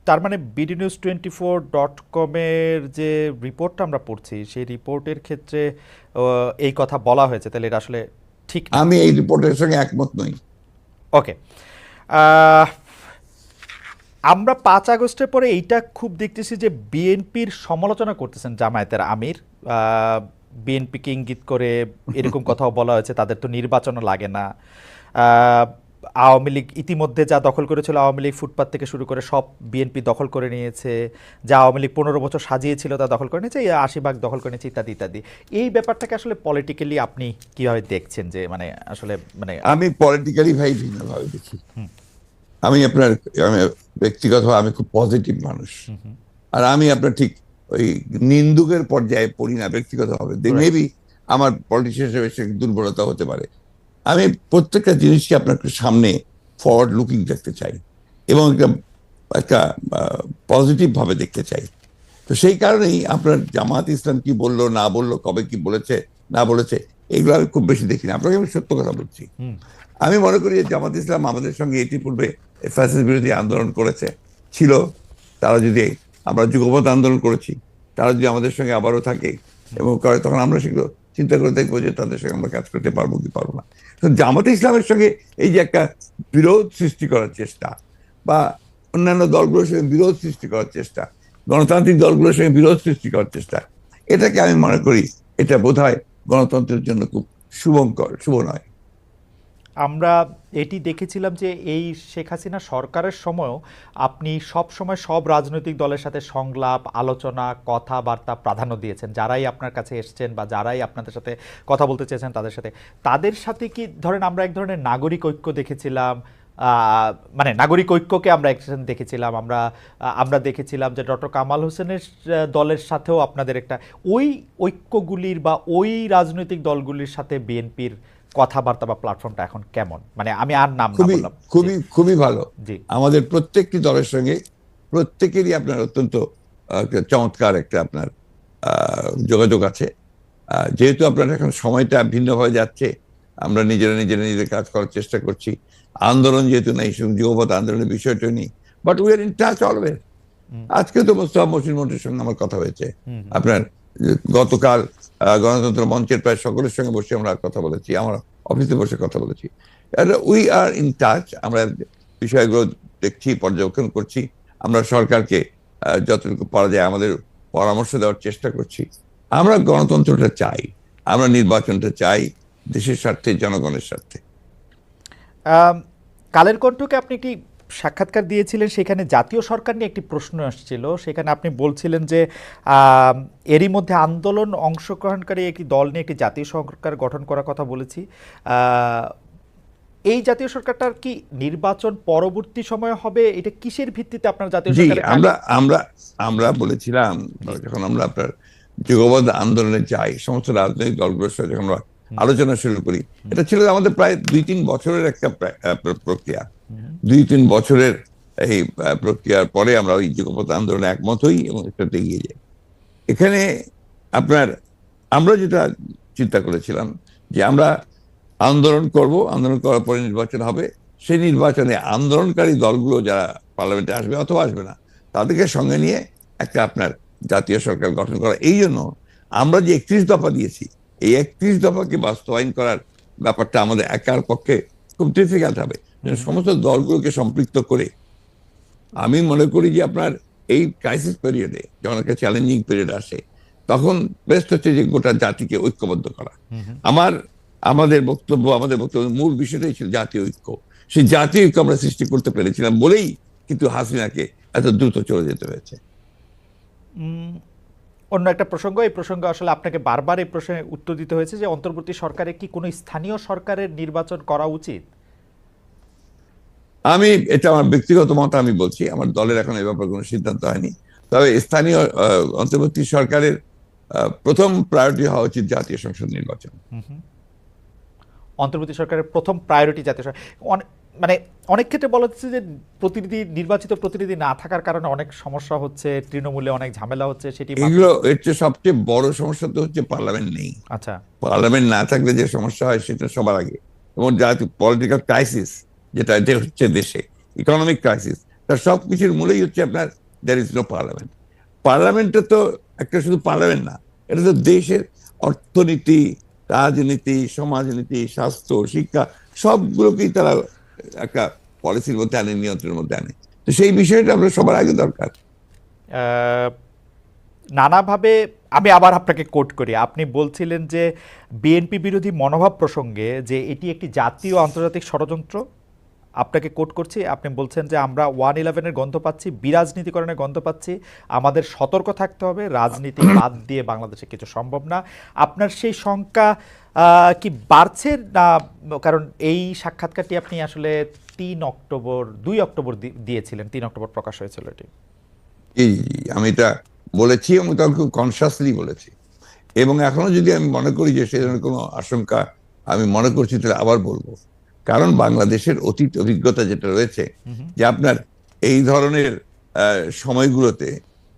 A: তার মানে bdnews24.com-এর যে রিপোর্টটা আমরা পড়ছি সেই রিপোর্টের ক্ষেত্রে এই কথা বলা হয়েছে, তাহলে এটা আসলে ঠিক না।
B: আমি এই রিপোর্টের সঙ্গে একমত নই।
A: ওকে, আমরা 5 আগস্টের পরে এইটা খুব দেখতেছি যে বিএনপির সমালোচনা করতেছেন জামায়াতের আমির, বিএনপিকে ইঙ্গিত করে এরকম কথাও বলা হয়েছে তাদের তো নির্বাচনও লাগে না। আওয়ামী লীগ ইতিমধ্যে যা দখল করেছিল, আওয়ামী লীগ ফুটপাত থেকে শুরু করে সব বিএনপি দখল করে নিয়েছে, যা আওয়ামী লীগ 15 বছর সাজিয়েছিল তা দখল করে নিয়েছে, 80 ভাগ দখল করে নিয়েছে, ইত্যাদি ইত্যাদি। এই ব্যাপারটাকে আসলে পলিটিক্যালি আপনি কিভাবে দেখছেন, যে মানে আসলে মানে
B: আমি পলিটিক্যালি ভাই ভিন্নভাবে দেখি। আমি ব্যক্তিগতভাবে আমি খুব পজিটিভ মানুষ, আর আমি আপনার ঠিক ওই নিন্দুকের পর্যায়ে পড়ি না ব্যক্তিগতভাবে। মেবি আমার পলিটিশিয়ান হিসেবে সে দুর্বলতা হতে পারে। আমি প্রত্যেকটা জিনিসকে আপনার সামনে ফরওয়ার্ড লুকিং দেখতে চাই এবং একটা পজিটিভ ভাবে দেখতে চাই। তো সেই কারণেই আপনার জামাত ইসলাম কি বললো না বললো, কবে কি বলেছে না বলেছে, এগুলো আমি খুব বেশি দেখি না। আপনাকে আমি সত্য কথা বলছি। আমি মনে করি যে জামাত ইসলাম আমাদের সঙ্গে ইতিপূর্বে ফ্যাসিস্ট বিরোধী আন্দোলন করেছে, ছিল। তারা যদি, আমরা যুগপৎ আন্দোলন করেছি, তারা যদি আমাদের সঙ্গে আবারও থাকে এবং করে, তখন আমরা সেগুলো চিন্তা করে দেখবো যে তাদের সঙ্গে আমরা কাজ করতে পারবো কি পারবো না। জামাত ইসলামের সঙ্গে এই যে একটা বিরোধ সৃষ্টি করার চেষ্টা, বা অন্যান্য দলগুলোর সঙ্গে বিরোধ সৃষ্টি করার চেষ্টা, গণতান্ত্রিক দলগুলোর সঙ্গে বিরোধ সৃষ্টি করার চেষ্টা, এটাকে আমি মনে করি এটা বোধহয় গণতন্ত্রের জন্য খুব শুভঙ্কর, শুভ নয়।
A: আমরা এটি দেখেছিলাম যে এই শেখ হাসিনা সরকারের সময়ও আপনি সব সময় সব রাজনৈতিক দলের সাথে সংলাপ, আলোচনা, কথাবার্তা প্রাধান্য দিয়েছেন। যারাই আপনার কাছে এসছেন বা যারাই আপনাদের সাথে কথা বলতে চেয়েছেন তাদের সাথে কি ধরেন আমরা এক ধরনের নাগরিক ঐক্য দেখেছিলাম, মানে নাগরিক ঐক্যকে আমরা একসাথে দেখেছিলাম। আমরা দেখেছিলাম যে ডক্টর কামাল হোসেনের দলের সাথেও আপনাদের একটা ওই ঐক্যগুলির বা ওই রাজনৈতিক দলগুলির সাথে বিএনপির কথাবার্তা বা প্ল্যাটফর্মটা এখন কেমন? মানে আমি আর নাম না বললাম।
B: খুবই ভালো।
A: জি,
B: আমাদের প্রত্যেকটি দলের সঙ্গে প্রত্যেকেরই আপনার অত্যন্ত চমৎকার একটা আপনার যোগাযোগ আছে। যেহেতু আপনার এখন সময়টা ভিন্নভাবে যাচ্ছে, আমরা নিজেদের কাজ করার চেষ্টা করছি। আন্দোলন যেহেতু নাই, যুগপৎ আন্দোলনের বিষয়টা নেই, but we are in touch always. আজকে তো মোস্তফা মহসিন মন্টুর সঙ্গে আমার কথা হয়েছে। আপনার গতকাল গণতন্ত্র মঞ্চের প্রায় সকলের সঙ্গে বসে আমরা কথা বলেছি, আমার অফিসে বসে কথা বলেছি। We are in touch. আমরা বিষয়গুলো দেখছি, পর্যবেক্ষণ করছি। আমরা সরকারকে যতটুকু পারা যায় আমাদের পরামর্শ দেওয়ার চেষ্টা করছি। আমরা গণতন্ত্রটা চাই, আমরা নির্বাচনটা চাই দেশের স্বার্থে, জনগণের স্বার্থে।
A: কালের কণ্ঠকে আপনি একটি সাক্ষাৎকার দিয়েছিলেন, সেখানে জাতীয় সরকার নিয়ে একটি প্রশ্ন আসছিল। সেখানে আপনি বলছিলেন যে এরই মধ্যে আন্দোলন অংশগ্রহণকারী একটি দল নিয়ে একটি জাতীয় সরকার গঠন করার কথা বলেছি। এই জাতীয় সরকারটার কি নির্বাচন পরবর্তী সময়ে হবে? এটা কিসের ভিত্তিতে আপনার জাতীয় সরকার?
B: আমরা বলেছিলাম যখন আমরা আপনার যুগপৎ আন্দোলনে যাই, সমস্ত রাজনৈতিক দলগুলোর সাথে যখন আমরা আলোচনা শুরু করি, এটা ছিল আমাদের প্রায় 2-3 বছরের একটা প্রক্রিয়া। 2-3 বছরের এই প্রক্রিয়ার পরে আমরা ওই যুগপৎ আন্দোলনে একমত হই এবং এটাতে এগিয়ে যাই। এখানে আমরা যেটা চিন্তা করেছিলাম যে আমরা আন্দোলন করব, আন্দোলন করার পরে নির্বাচন হবে। সেই নির্বাচনে আন্দোলনকারী দলগুলো যারা পার্লামেন্টে আসবে অথবা আসবে না, তাদেরকে সঙ্গে নিয়ে একটা আপনার জাতীয় সরকার গঠন করা। এই জন্য আমরা যে 31 দফা দিয়েছি, এই 31 দফাকে বাস্তবায়ন করার ব্যাপারটা আমাদের একার পক্ষে খুব ডিফিকাল্ট হবে। সমস্ত দলগুলোকে সম্পৃক্ত করে আমি মনে করি যে আপনার এই ক্রাইসিস পিরিয়ডে, যখন একটা চ্যালেঞ্জিং পিরিয়ড আসে, তখন বেস্ট হচ্ছে যে গোটা জাতিকে ঐক্যবদ্ধ করা। আমাদের বক্তব্য মূল বিষয়টাই ছিল জাতীয় ঐক্য। সেই জাতীয় ঐক্য আমরা সৃষ্টি করতে পেরেছিলাম বলেই কিন্তু হাসিনাকে এত দ্রুত চলে যেতে হয়েছে।
A: অন্য একটা প্রসঙ্গ, এই প্রসঙ্গে আসলে আপনাকে বারবার এই প্রশ্নের উত্তর দিতে হয়েছে যে অন্তর্বর্তী সরকারে কি কোনো স্থানীয় সরকারের নির্বাচন করা উচিত?
B: এটা আমার ব্যক্তিগত মত, আমি বলছি আমার দলের এখন এ ব্যাপারে কোনো সিদ্ধান্ত হয়নি। তবে স্থানীয় অন্তর্বর্তী সরকারের প্রথম প্রায়োরিটি হওয়া উচিত জাতীয় সংসদ নির্বাচন।
A: অন্তর্বর্তী সরকারের প্রথম প্রায়োরিটি জাতীয় সরকার। মানে অনেক ক্ষেত্রে বলা হচ্ছে যে নির্বাচিত প্রতিনিধি না থাকার কারণে অনেক সমস্যা হচ্ছে, তৃণমূলে অনেক ঝামেলা হচ্ছে। সেটি
B: এর চেয়ে সবচেয়ে বড় সমস্যা তো হচ্ছে পার্লামেন্ট নেই।
A: আচ্ছা,
B: পার্লামেন্ট না থাকলে যে সমস্যা হয় সেটা সবার আগে, এবং পলিটিক্যাল ক্রাইসিস যেটা হচ্ছে দেশে, ইকোনমিক ক্রাইসিস, তার সবকিছুর মূলেই হচ্ছে আপনার দ্যার ইজ নো পার্লামেন্ট। পার্লামেন্টটা তো একটা শুধু পার্লামেন্ট না, এটা তো দেশের অর্থনীতি, রাজনীতি, সমাজনীতি, স্বাস্থ্য, শিক্ষা সবগুলোকেই তারা একটা পলিসির মধ্যে আনে, নিয়ন্ত্রণের মধ্যে আনে। তো সেই বিষয়টা আমরা সবার আগে দরকার।
A: নানাভাবে আমি আবার আপনাকে কোট করি, আপনি বলছিলেন যে বিএনপি বিরোধী মনোভাব প্রসঙ্গে যে এটি একটি জাতীয় আন্তর্জাতিক ষড়যন্ত্র। আপনাকে কোট করছি, আপনি বলছেন যে আমরা 111-এর গন্ধ পাচ্ছি, বিরাজনীতিকরণের গন্ধ পাচ্ছি, আমাদের সতর্ক থাকতে হবে, রাজনীতি বাদ দিয়ে বাংলাদেশে কিছু সম্ভব না। আপনার সেই শঙ্কা কি বাড়ছে না? কারণ এই সাক্ষাৎকারটি আপনি আসলে 2 অক্টোবর দিয়েছিলেন, 3 অক্টোবর প্রকাশ হয়েছিল এটি।
B: এই আমি এটা বলেছি এবং তখন খুব কনসাসলি বলেছি, এবং এখনো যদি আমি মনে করি যে সে ধরনের কোনো আশঙ্কা আমি মনে করছি, তাহলে আবার বলবো। কারণ বাংলাদেশের অতীত অভিজ্ঞতা যেটা রয়েছে, যে আপনার এই ধরনের সময়গুলোতে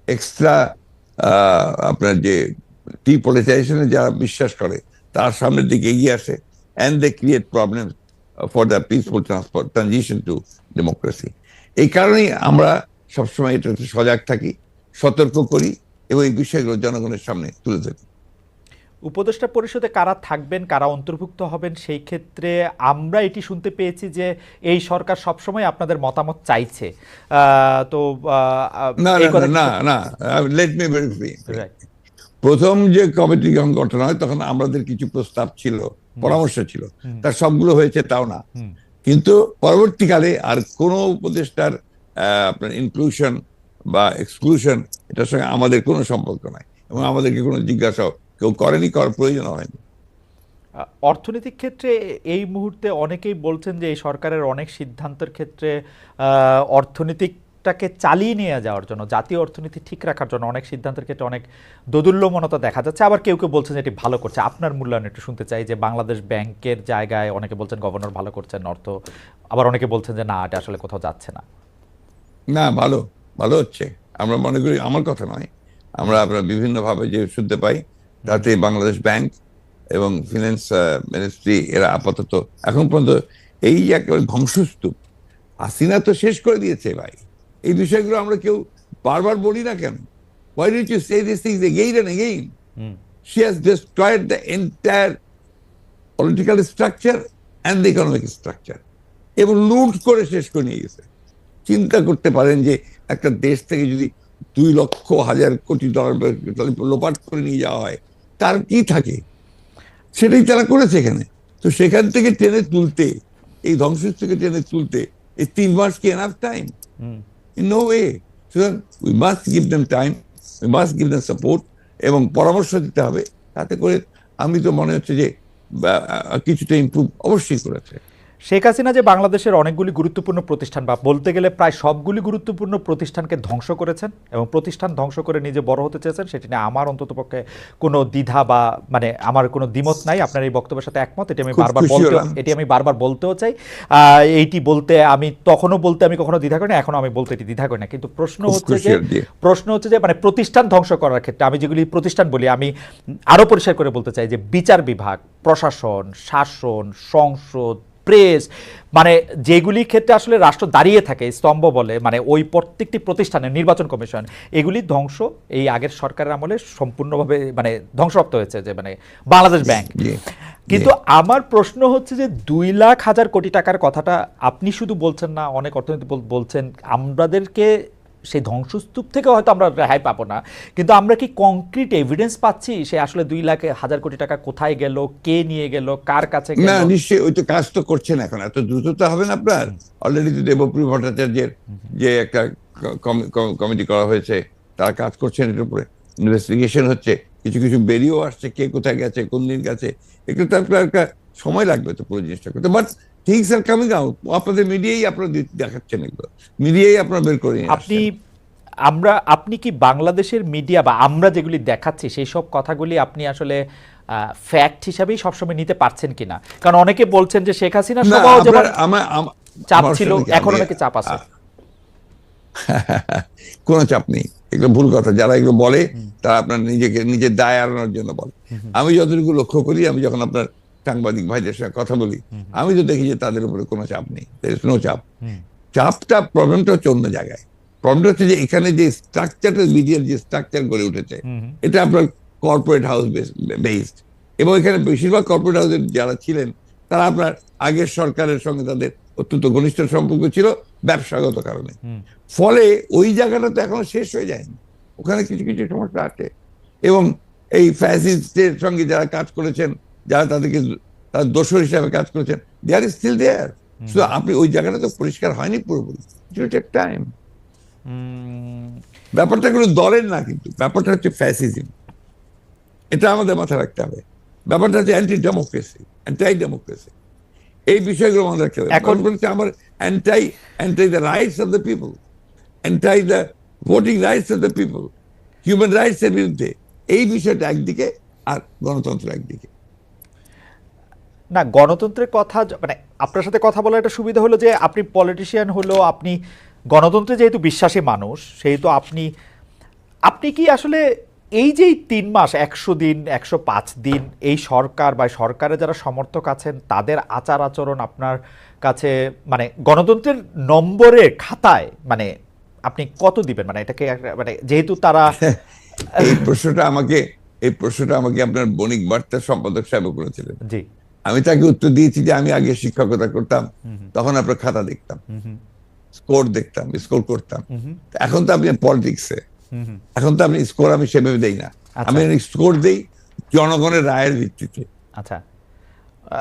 B: এক্সট্রা আপনার যে ডিপলিটাইজেশনে যারা বিশ্বাস করে তার সামনের দিকে এগিয়ে আসে, and they create problem for the peaceful transition to democracy. এই কারণেই আমরা সবসময় এটা সজাগ থাকি, সতর্ক করি এবং এই বিষয়গুলো জনগণের সামনে তুলে ধরি।
A: উপদেষ্টা পরিষদে কারা থাকবেন, কারা অন্তর্ভুক্ত হবেন, সেই ক্ষেত্রে আমরা এটি শুনতে পেয়েছি যে এই সরকার সবসময় আপনাদের মতামত চাইছে। তো
B: না
A: এই কথা
B: না না, let me very free.
A: Right.
B: প্রথম যে কমিটি যখন গঠন হয় তখন আমাদের কিছু প্রস্তাব ছিল, পরামর্শ ছিল, তার সবগুলো হয়েছে তাও না। কিন্তু পরবর্তীকালে আর কোনো উপদেষ্টার আপনার ইনক্লুশন বা এক্সক্লুশন, এটার সঙ্গে আমাদের কোনো সম্পর্ক নাই, এবং আমাদেরকে কোনো জিজ্ঞাসা কেউ করেনি, করার প্রয়োজন হয়নি।
A: অর্থনৈতিক ক্ষেত্রে এই মুহূর্তে অনেকেই বলছেন যে এই সরকারের অনেক সিদ্ধান্তের ক্ষেত্রে অর্থনীতিটাকে চালিয়ে নিয়ে যাওয়ার জন্য, জাতীয় অর্থনীতি ঠিক রাখার জন্য অনেক সিদ্ধান্তের ক্ষেত্রে অনেক দোদুল্যমনতা দেখা যাচ্ছে। আবার কেউ কেউ বলছেন যে এটি ভালো করছে। আপনার মূল্যায়ন একটু শুনতে চাই, যে বাংলাদেশ ব্যাংকের জায়গায় অনেকে বলছেন গভর্নর ভালো করছেন অর্থ, আবার অনেকে বলছেন যে না, এটা আসলে কোথাও যাচ্ছে না।
B: না, ভালো ভালো হচ্ছে আমরা মনে করি। আমার কথা নয়, আমরা আপনার বিভিন্নভাবে যে শুনতে পাই, তাতে বাংলাদেশ ব্যাংক এবং ফিনান্স মিনিস্ট্রি এরা আপাতত এখন পর্যন্ত এই যে একেবারে ধ্বংসস্তূপ, হাসিনা তো শেষ করে দিয়েছে ভাই। এই বিষয়গুলো আমরা কেউ বারবার বলি না কেন? Why did you say these things again and again? She has destroyed the entire political structure and the economic structure, এবং লুট করে শেষ করে নিয়ে গেছে। চিন্তা করতে পারেন যে একটা দেশ থেকে যদি 2,00,000 কোটি ডলার লোপাট করে নিয়ে যাওয়া হয়, তার কি থাকে? সেটাই তারা করেছে এখানে। তো সেখান থেকে টেনে তুলতে, এই ধ্বংস থেকে টেনে তুলতে এই 3 মাস কি enough time? In no way. সুতরাং we must give them time, we must give them support, এবং পরামর্শ দিতে হবে। তাতে করে আমি তো মনে হচ্ছে যে কিছুটা ইমপ্রুভ অবশ্যই করেছে।
A: শেখ হাসিনা যে বাংলাদেশের অনেকগুলি গুরুত্বপূর্ণ প্রতিষ্ঠান, বা বলতে গেলে প্রায় সবগুলি গুরুত্বপূর্ণ প্রতিষ্ঠানকে ধ্বংস করেছেন এবং প্রতিষ্ঠান ধ্বংস করে নিজে বড় হতে চেয়েছেন, সেটি নিয়ে আমার অন্ততপক্ষে কোনো দ্বিধা বা মানে আমার কোনো দ্বিমত নাই। আপনার এই বক্তব্যের সাথে একমত। এটি আমি বারবার বলতেও চাই। এইটি বলতে আমি তখনও বলতে আমি কখনো দ্বিধা করি না, এখনো আমি বলতে এটি দ্বিধা করি না। কিন্তু প্রশ্ন হচ্ছে যে মানে প্রতিষ্ঠান ধ্বংস করার ক্ষেত্রে আমি যেগুলি প্রতিষ্ঠান বলি, আমি আরো পরিষ্কার করে বলতে চাই যে বিচার বিভাগ, প্রশাসন, শাসন, সংসদ, প্রেস, মানে যেগুলি ক্ষেত্রে আসলে রাষ্ট্র দাঁড়িয়ে থাকে স্তম্ভ বলে, মানে ওই প্রত্যেকটি প্রতিষ্ঠানের, নির্বাচন কমিশন, এগুলি ধ্বংস এই আগের সরকারের আমলে সম্পূর্ণভাবে মানে ধ্বংসপ্রাপ্ত হয়েছে, যে মানে বাংলাদেশ ব্যাংক। কিন্তু আমার প্রশ্ন হচ্ছে যে 2,00,000 কোটি টাকার কথাটা আপনি শুধু বলছেন না, অনেক অর্থনীতি বলছেন। আমাদেরকে সেই ধ্বংসস্তূপ থেকে হয়তো আমরা রেহাই পাবো না, কিন্তু আমরা কি কংক্রিট এভিডেন্স পাচ্ছি সে আসলে 2,00,000 কোটি টাকা কোথায় গেল, কে নিয়ে গেল, কার কাছে গেল?
B: না, নিশ্চয়ই ওই তো কাজ তো করছেন এখন, এত দ্রুত তো হবে না আপনার। অলরেডি তো দেবপ্রিয় ভট্টাচার্যের যে একটা কমিটি করা হয়েছে, তারা কাজ করছেন এর উপরে, ইনভেস্টিগেশন হচ্ছে, কিছু কিছু বেরিয়েও আসছে, কে কোথায় গেছে, কোন দিন গেছে। এগুলো তো আপনার একটা সময় লাগবে তো পুরো জিনিসটা করতে। But things are coming out. আপনাদের মিডিয়াই আপনারা দেখাচ্ছেন, এগুলো মিডিয়াই আপনারা বের করে নিয়ে আসছেন।
A: আপনি কি বাংলাদেশের মিডিয়া বা আমরা যেগুলি দেখাচ্ছি সেই সব কথাগুলি আপনি আসলে ফ্যাক্ট হিসাবেই সবসময় নিতে পারছেন কিনা? কারণ অনেকে বলছেন যে শেখ হাসিনা সবাই যেমন চাপ ছিল, এখন অনেকে চাপ আছে।
B: কোনো চাপ নেই, এগুলো ভুল কথা। যারা এগুলো বলে তারা আপনার নিজের দায় এড়ানোর জন্য বলে। আমি যতটুকু লক্ষ্য করি, আমি যখন আপনার সাংবাদিক ভাইদের সঙ্গে কথা বলি, আমি তো দেখি যে তাদের উপরে কোনো চাপ নেই, নো চাপ। চাপটা প্রবলেমটা হচ্ছে অন্য জায়গায়। প্রবলেমটা হচ্ছে যে এখানে যে স্ট্রাকচারটা, মিডিয়ার যে স্ট্রাকচার গড়ে উঠেছে, এটা আপনার কর্পোরেট হাউস বেসড, এবং এখানে বেশিরভাগ কর্পোরেট হাউসের যারা ছিলেন তারা আপনার আগের সরকারের সঙ্গে তাদের অত্যন্ত ঘনিষ্ঠ সম্পর্ক ছিল ব্যবসাগত কারণে। ফলে ওই জায়গাটা তো এখনো শেষ হয়ে যায়নি, ওখানে কিছু কিছু সমস্যা আছে। এবং এই ফ্যাসিস্টের সঙ্গে যারা কাজ করেছেন, যারা তাদেরকে তার দোষর হিসাবে কাজ করেছেন, দে আর স্টিল দেয়ার। শুধু আপনি ওই জায়গাটা তো পরিষ্কার হয়নি পুরোপুরি, টাইম। ব্যাপারটা কোনো দলের না, কিন্তু ব্যাপারটা হচ্ছে ফ্যাসিজম, এটা আমাদের মাথায় রাখতে হবে। ব্যাপারটা হচ্ছে অ্যান্টি ডেমোক্রেসি, অ্যান্টাই ডেমোক্রেসি, এই বিষয়গুলো মাথায় রাখতে হবে। এখন বলছে আমার anti the rights of the people, anti the voting rights of the people, human rights এর বিরুদ্ধে। এই বিষয়টা একদিকে, আর গণতন্ত্র একদিকে।
A: না, গণতন্ত্রের কথা মানে আপনার সাথে কথা বলার একটা সুবিধা হলো যে আপনি পলিটিশিয়ান হলো, আপনি গণতন্ত্রে যেহেতু বিশ্বাসী মানুষ, সেহেতু আপনি কি আসলে এই যে 3 মাস, 100 দিন, 105 দিন এই সরকার বা সরকারের যারা সমর্থক আছেন তাদের আচার আচরণ আপনার কাছে মানে গণতন্ত্রের নম্বরের খাতায় মানে আপনি কত দিবেন? মানে এটাকে মানে যেহেতু তারা
B: এই প্রশ্নটা আমাকে আপনার বণিক বার্তার সম্পাদক সাহেব করেছিলেন।
A: জি,
B: আমি তাকে উত্তর দিয়েছি যে আমি আগে শিক্ষকতা করতাম, তখন আপনার খাতা দেখতাম, স্কোর দেখতাম, স্কোর করতাম। এখন তো আপনি পলিটিক্সে, এখন তো আপনি স্কোর আমি সেভাবে দেই না। আমি স্কোর দেই জনগণের রায়ের ভিত্তিতে।
A: আচ্ছা,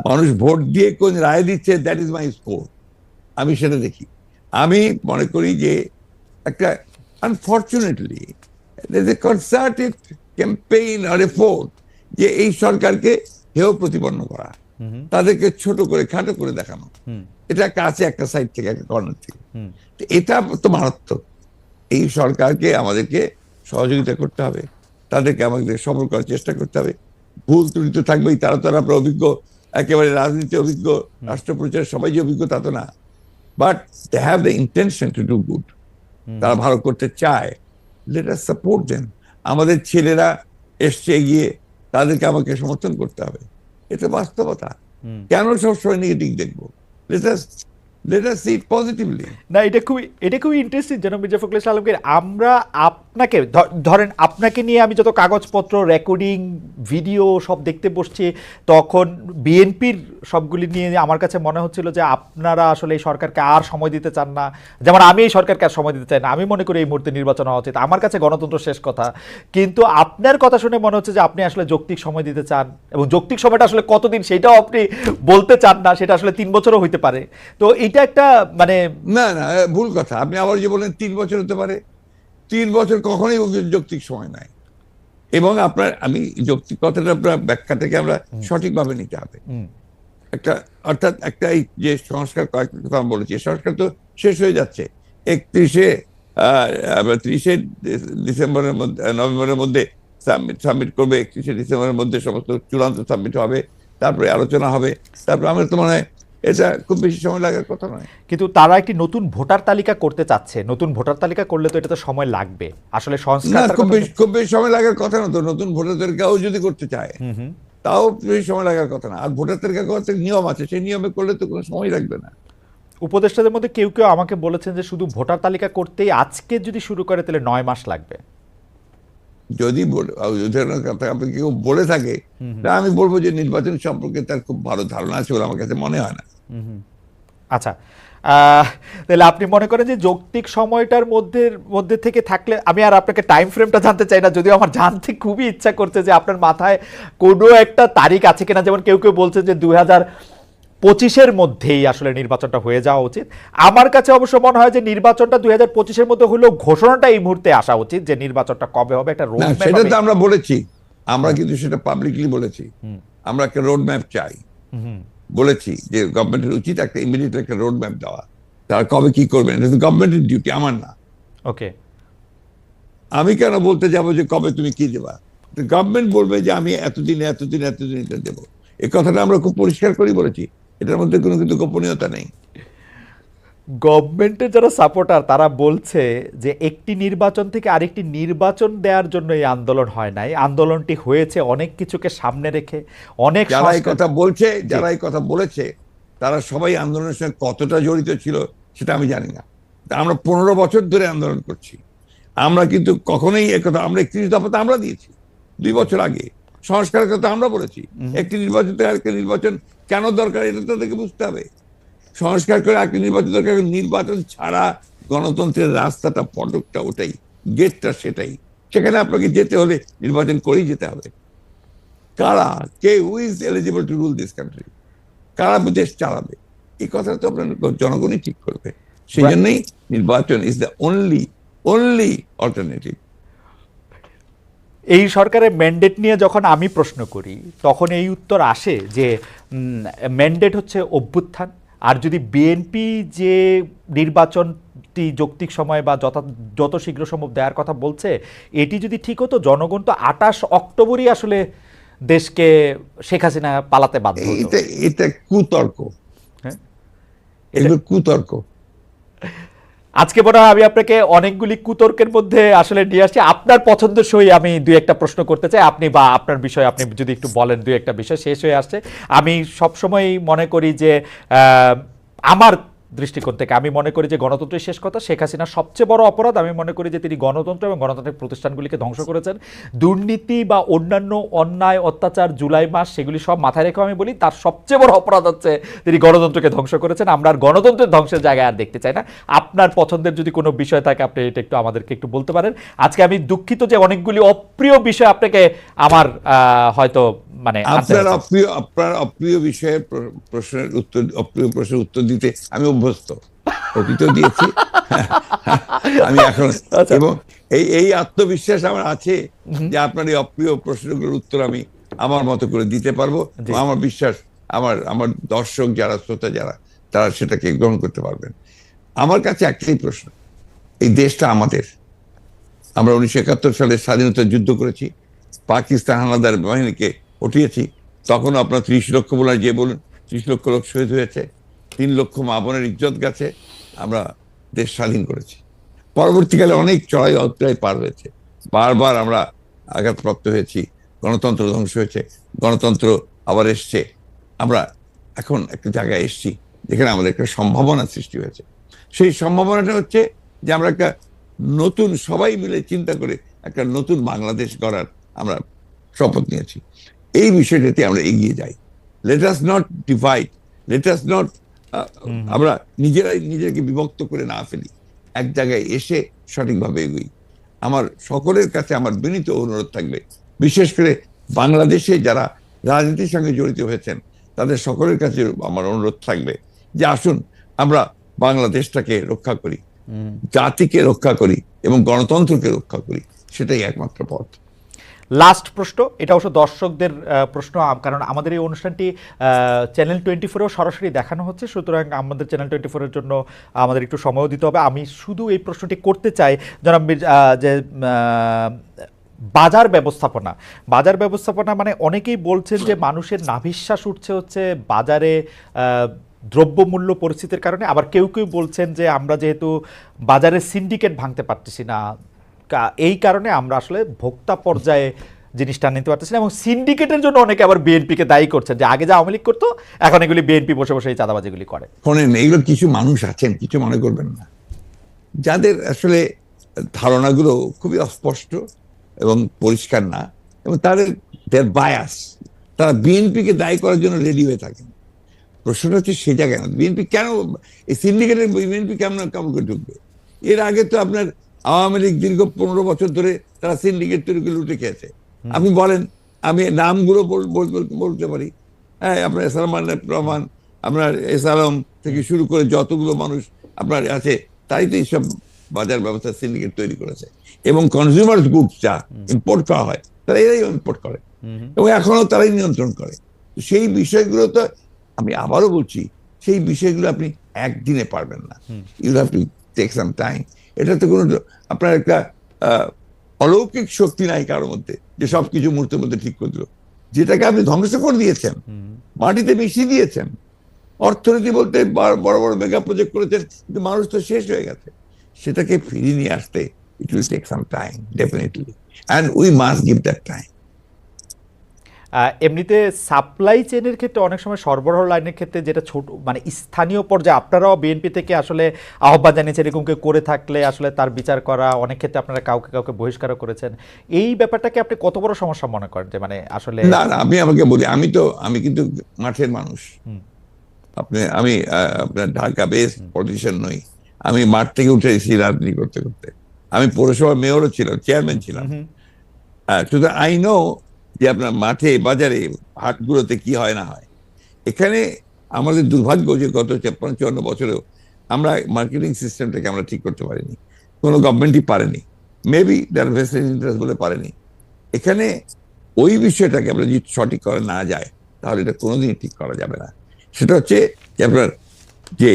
B: মানুষ ভোট দিয়ে কোন রায় দিচ্ছে, দ্যাট ইজ মাই স্কোর, আমি সেটা দেখি। আমি মনে করি যে একটা আনফর্চুনেটলি কনসার্টেড ক্যাম্পেইন আর এফোর্ট যে এই সরকারকে হেয় প্রতিপন্ন করা, তাদেরকে ছোট করে খাটো করে দেখানো, এটা একটা আছে একটা সাইড থেকে, একটা কর্নার থেকে। এটা তো মারাত্মক। এই সরকারকে আমাদেরকে সহযোগিতা করতে হবে, তাদেরকে আমাদের সফল করার চেষ্টা করতে হবে। ভুল ত্রুটি তো থাকবেই, তারা তো আপনার অভিজ্ঞ, একেবারে রাজনীতি অভিজ্ঞ, রাষ্ট্রপ্রচার সবাই যে অভিজ্ঞ তা তো না, but they have the intention to do good. তারা ভালো করতে চায়, লেট আস সাপোর্ট দেম। আমাদের ছেলেরা এসছে এগিয়ে, তাদেরকে আমাকে সমর্থন করতে হবে, এটা বাস্তবতা। কেন সবসময় নেগেটিভ দেখবো? let us see it positively.
A: না, এটা খুবই ইন্টারেস্টিং জনাব মির্জা ফখরুল ইসলাম আলমগীর। আমরা আপনাকে ধরেন আপনাকে নিয়ে আমি যত কাগজপত্র, রেকর্ডিং, ভিডিও সব দেখতে বসছি, তখন বিএনপির সবগুলি নিয়ে আমার কাছে মনে হচ্ছিল যে আপনারা আসলে এই সরকারকে আর সময় দিতে চান না। যেমন আমি এই সরকারকে আর সময় দিতে চাই না, আমি মনে করি এই মুহূর্তে নির্বাচন হওয়া উচিত, আমার কাছে গণতন্ত্র শেষ কথা। কিন্তু আপনার কথা শুনে মনে হচ্ছে যে আপনি আসলে যৌক্তিক সময় দিতে চান, এবং যৌক্তিক সময়টা আসলে কতদিন সেটাও আপনি বলতে চান না, সেটা আসলে 3 বছরও হইতে পারে। তো এটা একটা মানে
B: না না, ভুল কথা। আপনি আবার যে বলেন 3 বছর হতে পারে, 3 বছর কখনোই যৌক্তিক সময় নাই। এবং আপনার আমি যৌক্তিক কথাটা আপনার ব্যাখ্যাটাকে আমরা সঠিকভাবে নিতে হবে। একটা অর্থাৎ একটা এই যে সংস্কার কয়েকটা কথা আমি বলেছি, সংস্কার তো শেষ হয়ে যাচ্ছে 30 ডিসেম্বরের মধ্যে, নভেম্বরের মধ্যে সাবমিট করবে, 31 ডিসেম্বরের মধ্যে সমস্ত চূড়ান্ত সাবমিট হবে, তারপরে আলোচনা হবে, তারপরে আমার তো মনে হয় এটা খুব বেশি সময় লাগার কথা নয়।
A: কিন্তু তারা একটি নতুন ভোটার তালিকা করতে চাচ্ছে, নতুন ভোটার তালিকা করলে তো এটা তো সময় লাগবে আসলে সংস্কার।
B: খুব বেশি সময় লাগার কথা না তো। নতুন ভোটার তালিকাও যদি করতে চায় তাও বেশি সময় লাগার কথা না। আর ভোটার তালিকা করতে নিয়ম আছে, সেই নিয়মে করলে তো কোনো সময় লাগবে না।
A: উপদেষ্টাদের মধ্যে কেউ কেউ আমাকে বলেছেন যে শুধু ভোটার তালিকা করতেই আজকে যদি শুরু করে তাহলে 9 মাস লাগবে।
B: যদি আপনি কেউ বলে থাকে, আমি বলবো যে নির্বাচন সম্পর্কে তার খুব ভালো ধারণা আছে বলে আমার কাছে মনে হয় না।
A: আচ্ছা, তাহলে আপনি মনে করেন যে যৌক্তিক সময়টার মধ্যে থেকে থাকলে, আমি আর আপনাকে টাইম ফ্রেমটা জানতে চাই না, যদিও আমার জানতে খুবই ইচ্ছা করছে যে আপনার মাথায় কোনো একটা তারিখ আছে কিনা। যেমন কেউ কেউ বলছে যে 2025-এর মধ্যেই আসলে নির্বাচনটা হয়ে যাওয়া উচিত। আমার কাছে অবশ্য মনে হয় যে নির্বাচনটা 2025-এর মধ্যে হলেও ঘোষণাটা এই মুহূর্তে আসা উচিত যে নির্বাচনটা কবে হবে, একটা রোড ম্যাপ।
B: সেটা তো আমরা বলেছি, আমরা কিন্তু সেটা পাবলিকলি বলেছি, আমরা একটা রোড ম্যাপ চাই। বলেছি যে গভর্নমেন্টের উচিত একটা ইমিডিয়েট একটা রোড ম্যাপ দেওয়া, তারা কবে কি করবেন, এটা তো গভর্নমেন্টের ডিউটি, আমার না।
A: ওকে,
B: আমি কেন বলতে যাবো যে কবে তুমি কি দেবা? গভর্নমেন্ট বলবে যে আমি এতদিন এটা দেবো। এই কথাটা আমরা খুব পরিষ্কার করে বলেছি, এটার মধ্যে কোনো কিন্তু গোপনীয়তা নেই।
A: গভর্নমেন্টের যারা সাপোর্টার তারা বলছে যে একটি নির্বাচন থেকে আরেকটি নির্বাচন দেওয়ার জন্য এই আন্দোলন হয় নাই, আন্দোলনটি হয়েছে অনেক কিছুকে সামনে রেখে। অনেক
B: যারা এই কথা বলছে, যারা এই কথা বলেছে, তারা সবাই আন্দোলনের সঙ্গে কতটা জড়িত ছিল সেটা আমি জানি না। আমরা 15 বছর ধরে আন্দোলন করছি, আমরা কিন্তু কখনোই একথা, আমরা 31 দফা তো আমরা দিয়েছি 2 বছর আগে, সংস্কারের কথা আমরা বলেছি। একটি নির্বাচন থেকে আরেকটি নির্বাচন কেন দরকার এটা তাদেরকে বুঝতে হবে। সংস্কার করে আরেকটি নির্বাচন দরকার, নির্বাচন ছাড়া গণতন্ত্রের রাস্তাটা, ফটকটা ওটাই, গেটটা সেটাই, সেখানে আপনাকে যেতে হলে নির্বাচন করেই যেতে হবে। কারা, কে, who is eligible to rule this country, কারা দেশ চালাবে, এই কথা তো আপনার জনগণই ঠিক করবে। সেই জন্যই নির্বাচন ইজ দ্য অনলি অল্টারনেটিভ।
A: এই সরকারের ম্যান্ডেট নিয়ে যখন আমি প্রশ্ন করি তখন এই উত্তর আসে যে ম্যান্ডেট হচ্ছে অভ্যুত্থান, আর যদি বিএনপি যে নির্বাচনটি যৌক্তিক সময় বা যত শীঘ্র সম্ভব দেওয়ার কথা বলছে, এটি যদি ঠিক হতো, জনগণ তো 28 অক্টোবরই আসলে দেশকে শেখ হাসিনা পালাতে বাধ্য হতো।
B: এটা কুতর্ক,
A: হ্যাঁ,
B: এগুলো কুতর্ক।
A: আজকে মনে হয় আমি আপনাকে অনেকগুলি কুতর্কের মধ্যে আসলে নিয়ে আসছি। আপনার পছন্দসই আমি দুই একটা প্রশ্ন করতে চাই, আপনি বা আপনার বিষয় আপনি যদি একটু বলেন। দুই একটা বিষয় শেষ হয়ে আসছে। আমি সবসময় মনে করি যে আমার দৃষ্টিকোণ থেকে আমি মনে করি যে গণতন্ত্রের শেষ কথা। শেখ হাসিনার সবচেয়ে বড় অপরাধ আমি মনে করি যে তিনি গণতন্ত্র এবং গণতান্ত্রিক প্রতিষ্ঠানগুলিকে ধ্বংস করেছেন। দুর্নীতি বা অন্যান্য অন্যায় অত্যাচার, জুলাই মাস, সেগুলি সব মাথায় রেখে আমি বলি তার সবচেয়ে বড় অপরাধ হচ্ছে তিনি গণতন্ত্রকে ধ্বংস করেছেন। আমরা আর গণতন্ত্রের ধ্বংসের জায়গায় আর দেখতে চাই না। আপনার পছন্দের যদি কোনো বিষয় থাকে আপনি এটা একটু আমাদেরকে একটু বলতে পারেন। আজকে আমি দুঃখিত যে অনেকগুলি অপ্রিয় বিষয় আপনাকে আমার হয়তো মানে
B: আপনার অপ্রিয় বিষয়ের প্রশ্নের উত্তর দিতে আমি অভ্যস্ত, অতীতও দিয়েছি আমি এখন, এবং এই আত্মবিশ্বাস আমার আছে যে আপনার এই অপ্রিয় প্রশ্নগুলোর উত্তর আমি আমার মতো করে দিতে পারবো। আমার বিশ্বাস আমার দর্শক যারা, শ্রোতা যারা, তারা সেটাকে গ্রহণ করতে পারবেন। আমার কাছে একটাই প্রশ্ন, এই দেশটা আমাদের, আমরা 1971 সালে স্বাধীনতা যুদ্ধ করেছি, পাকিস্তান হানাদার বাহিনীকে উঠিয়েছি, তখন আপনার 30 লক্ষ বলে যে বলুন 30 লক্ষ লোক শহীদ হয়েছে, 3 লক্ষ মা বোনের ইজ্জত গেছে, আমরা দেশ স্বাধীন করেছি। পরবর্তীকালে অনেক চড়াই অধ্যায় পার হয়েছে, বারবার আমরা আঘাতপ্রাপ্ত হয়েছি, গণতন্ত্র ধ্বংস হয়েছে, গণতন্ত্র আবার এসছে। আমরা এখন একটা জায়গায় এসছি যেখানে আমাদের একটা সম্ভাবনা সৃষ্টি হয়েছে। সেই সম্ভাবনাটা হচ্ছে যে আমরা একটা নতুন, সবাই মিলে চিন্তা করে একটা নতুন বাংলাদেশ গড়ার আমরা শপথ নিয়েছি। এই বিষয়টাতে আমরা এগিয়ে যাই। Let us not divide, let us not, আমরা নিজেকে বিভক্ত করে না ফেলি, এক জায়গায় এসে সঠিকভাবে এগোই। আমার সকলের কাছে আমার বিনীত অনুরোধ থাকবে, বিশেষ করে বাংলাদেশে যারা রাজনীতির সঙ্গে জড়িত হয়েছেন তাদের সকলের কাছে আমার অনুরোধ থাকবে যে আসুন আমরা বাংলাদেশটাকে রক্ষা করি, জাতিকে রক্ষা করি এবং গণতন্ত্রকে রক্ষা করি, সেটাই একমাত্র পথ।
A: লাস্ট প্রশ্ন, এটা অবশ্য দর্শকদের প্রশ্ন, কারণ আমাদের এই অনুষ্ঠানটি চ্যানেল 24-এও সরাসরি দেখানো হচ্ছে, সুতরাং আমাদের চ্যানেল 24-এর জন্য আমাদের একটু সময়ও দিতে হবে। আমি শুধু এই প্রশ্নটি করতে চাই জনাব যে বাজার ব্যবস্থাপনা মানে অনেকেই বলছেন যে মানুষের নাভিশ্বাস উঠছে হচ্ছে বাজারে দ্রব্যমূল্য পরিস্থিতির কারণে। আবার কেউ কেউ বলছেন যে আমরা যেহেতু বাজারের সিন্ডিকেট ভাঙতে পারতেছি না, এই কারণে আমরা আসলে ভোক্তা পর্যায়ে জিনিসটা নিতে পারতেছি না, এবং সিন্ডিকেটের জন্য অনেকে আবার বিএনপিকে দায়ী করছেন যে আগে যা আওয়ামী লীগ করতো এখন এগুলি বিএনপি বসে বসে এই চাঁদাবাজিগুলি করে।
B: শোনেন, এইগুলো কিছু মানুষ আছেন, কিছু মনে করবেন না, যাদের আসলে ধারণাগুলো খুবই অস্পষ্ট এবং পরিষ্কার না, এবং তাদের বায়াস, তারা বিএনপিকে দায়ী করার জন্য রেডি হয়ে থাকেন। প্রশ্নটা হচ্ছে সে জায়গায় না, বিএনপি কেন, এই সিন্ডিকেটের বিএনপি কেমন করে ঢুকবে? এর আগে তো আপনার আওয়ামী লীগ দীর্ঘ 15 বছর ধরে তারা সিন্ডিকেট তৈরি করে লুটে খেয়েছে। আপনি বলেন, আমি নামগুলো বলতে পারি, হ্যাঁ, আপনার এসালাম রহমান, আপনার এসালাম থেকে শুরু করে যতগুলো মানুষ আপনার আছে, তাই তো এইসব বাজার ব্যবস্থা সিন্ডিকেট তৈরি করেছে। এবং কনজিউমার গুডস যা ইম্পোর্ট করা হয় তারা এরাই ইম্পোর্ট করে এবং এখনো তারাই নিয়ন্ত্রণ করে। সেই বিষয়গুলো তো আমি আবারও বলছি, সেই বিষয়গুলো আপনি একদিনে পারবেন না, you have to take some time. এটা তো কোনো আপনার একটা অলৌকিক শক্তি নাই কারোর মধ্যে যে সবকিছু মুহূর্তের মধ্যে ঠিক করে দিল। যেটাকে আপনি ধ্বংস করে দিয়েছেন, মাটিতে মিশিয়ে দিয়েছেন। অর্থনীতি বলতে বড় বড় মেগা প্রজেক্ট করেছেন, কিন্তু মানুষ তো শেষ হয়ে গেছে। সেটাকে ফিরিয়ে নিয়ে আসতে it will take some time, definitely, and we must give that time.
A: এমনিতে সাপ্লাই চেনের ক্ষেত্রে অনেক সময় সরবরাহ লাইনের ক্ষেত্রে যেটা ছোট মানে স্থানীয় পর্যায়ে আপনারাও বিএনপি থেকে আসলে আহ্বান জানিয়েছেন এরকম কেউ করে থাকলে আসলে তার বিচার করা, অনেক ক্ষেত্রে আপনারা কাউকে কাউকে বহিষ্কারও করেছেন। এই ব্যাপারটাকে আপনি কত বড় সমস্যা মনে করেন যে মানে আসলে?
B: না না, আমাকে বলি, আমি কিন্তু মাঠের মানুষ। আমি আপনার ঢাকা বেস পলিটিশিয়ান নই। আমি মাঠ থেকে উঠে এসেছি রাজনীতি করতে করতে। আমি পৌরসভার মেয়রও ছিলাম, চেয়ারম্যান ছিলাম। সুতরাং আই নো যে আপনার মাঠে বাজারে হাটগুলোতে কি হয় না হয়। এখানে আমাদের দুর্ভাগ্য যে গত 53-54 বছরেও আমরা মার্কেটিং সিস্টেমটাকে আমরা ঠিক করতে পারিনি, কোনো গভর্নমেন্টই পারেনি। মেবি দ্যার ভেস্টেড ইন্টারেস্ট বলে পারেনি। এখানে ওই বিষয়টাকে আমরা যদি সঠিক করা না যায় তাহলে এটা কোনোদিনই ঠিক করা যাবে না। সেটা হচ্ছে যে আপনার যে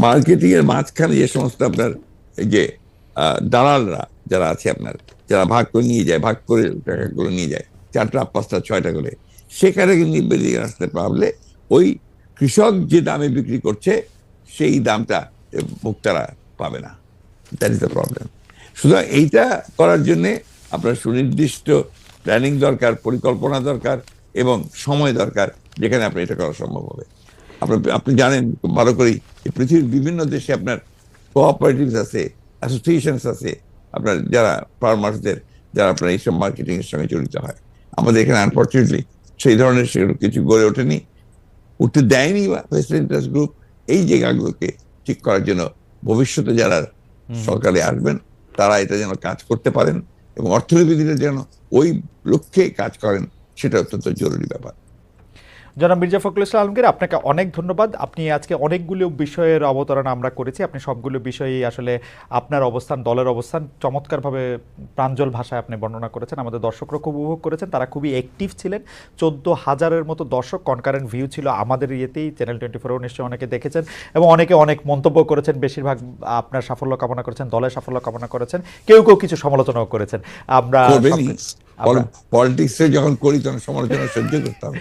B: মার্কেটিং এর মাঝখানে যে সমস্ত আপনার এই যে দালালরা যারা আছে আপনার, যারা ভাগ করে নিয়ে যায়, ভাগ করে টাকাগুলো নিয়ে যায় 4টা 5টা 6টা করে, সেখানে কিন্তু বেরিয়ে আসতে পারলে ওই কৃষক যে দামে বিক্রি করছে সেই দামটা ভোক্তারা পাবে না। That is the problem. সুতরাং এইটা করার জন্য আপনার সুনির্দিষ্ট প্ল্যানিং দরকার, পরিকল্পনা দরকার এবং সময় দরকার, যেখানে আপনার এটা করা সম্ভব হবে। আপনি জানেন খুব ভালো করেই পৃথিবীর বিভিন্ন দেশে আপনার কোঅপারেটিভস আছে, অ্যাসোসিয়েশনস আছে, আপনার যারা ফার্মার্সদের, যারা আপনার এইসব মার্কেটিং এর সঙ্গে জড়িত হয়। আমাদের এখানে আনফর্চুনেটলি সেই ধরনের সেগুলো কিছু গড়ে ওঠেনি, উঠতে দেয়নি বা ভেস্টেড ইন্টারেস্ট গ্রুপ। এই জায়গাগুলোকে ঠিক করার জন্য ভবিষ্যতে যারা সরকারে আসবেন তারা এটা যেন কাজ করতে পারেন এবং অর্থনীতিবিদরা যেন ওই লক্ষ্যে কাজ করেন, সেটা অত্যন্ত জরুরি ব্যাপার।
A: জনাব মির্জা ফখরুল ইসলাম আলমগীর, আপনাকে অনেক ধন্যবাদ। আপনি আজকে অনেকগুলো বিষয়ের অবতারণা আমরা করেছি, আপনি সবগুলো বিষয়েই আসলে আপনার অবস্থান, দলের অবস্থান চমৎকারভাবে প্রাঞ্জল ভাষায় আপনি বর্ণনা করেছেন। আমাদের দর্শকরা খুব উপভোগ করেছেন, তারা খুবই অ্যাক্টিভ ছিলেন। 14,000-এর মতো দর্শক, কনকারেন্ট ভিউ ছিল আমাদের ইয়েতেই, চ্যানেল 24 নিশ্চয়ই অনেকে দেখেছেন এবং অনেকে অনেক মন্তব্য করেছেন। বেশিরভাগ আপনার সাফল্য কামনা করেছেন, দলের সাফল্য কামনা করেছেন, কেউ কেউ কিছু সমালোচনাও করেছেন। আমরা
B: পলিটিক্সে যখন করি তখন সমালোচনা সহ্য করতে হবে।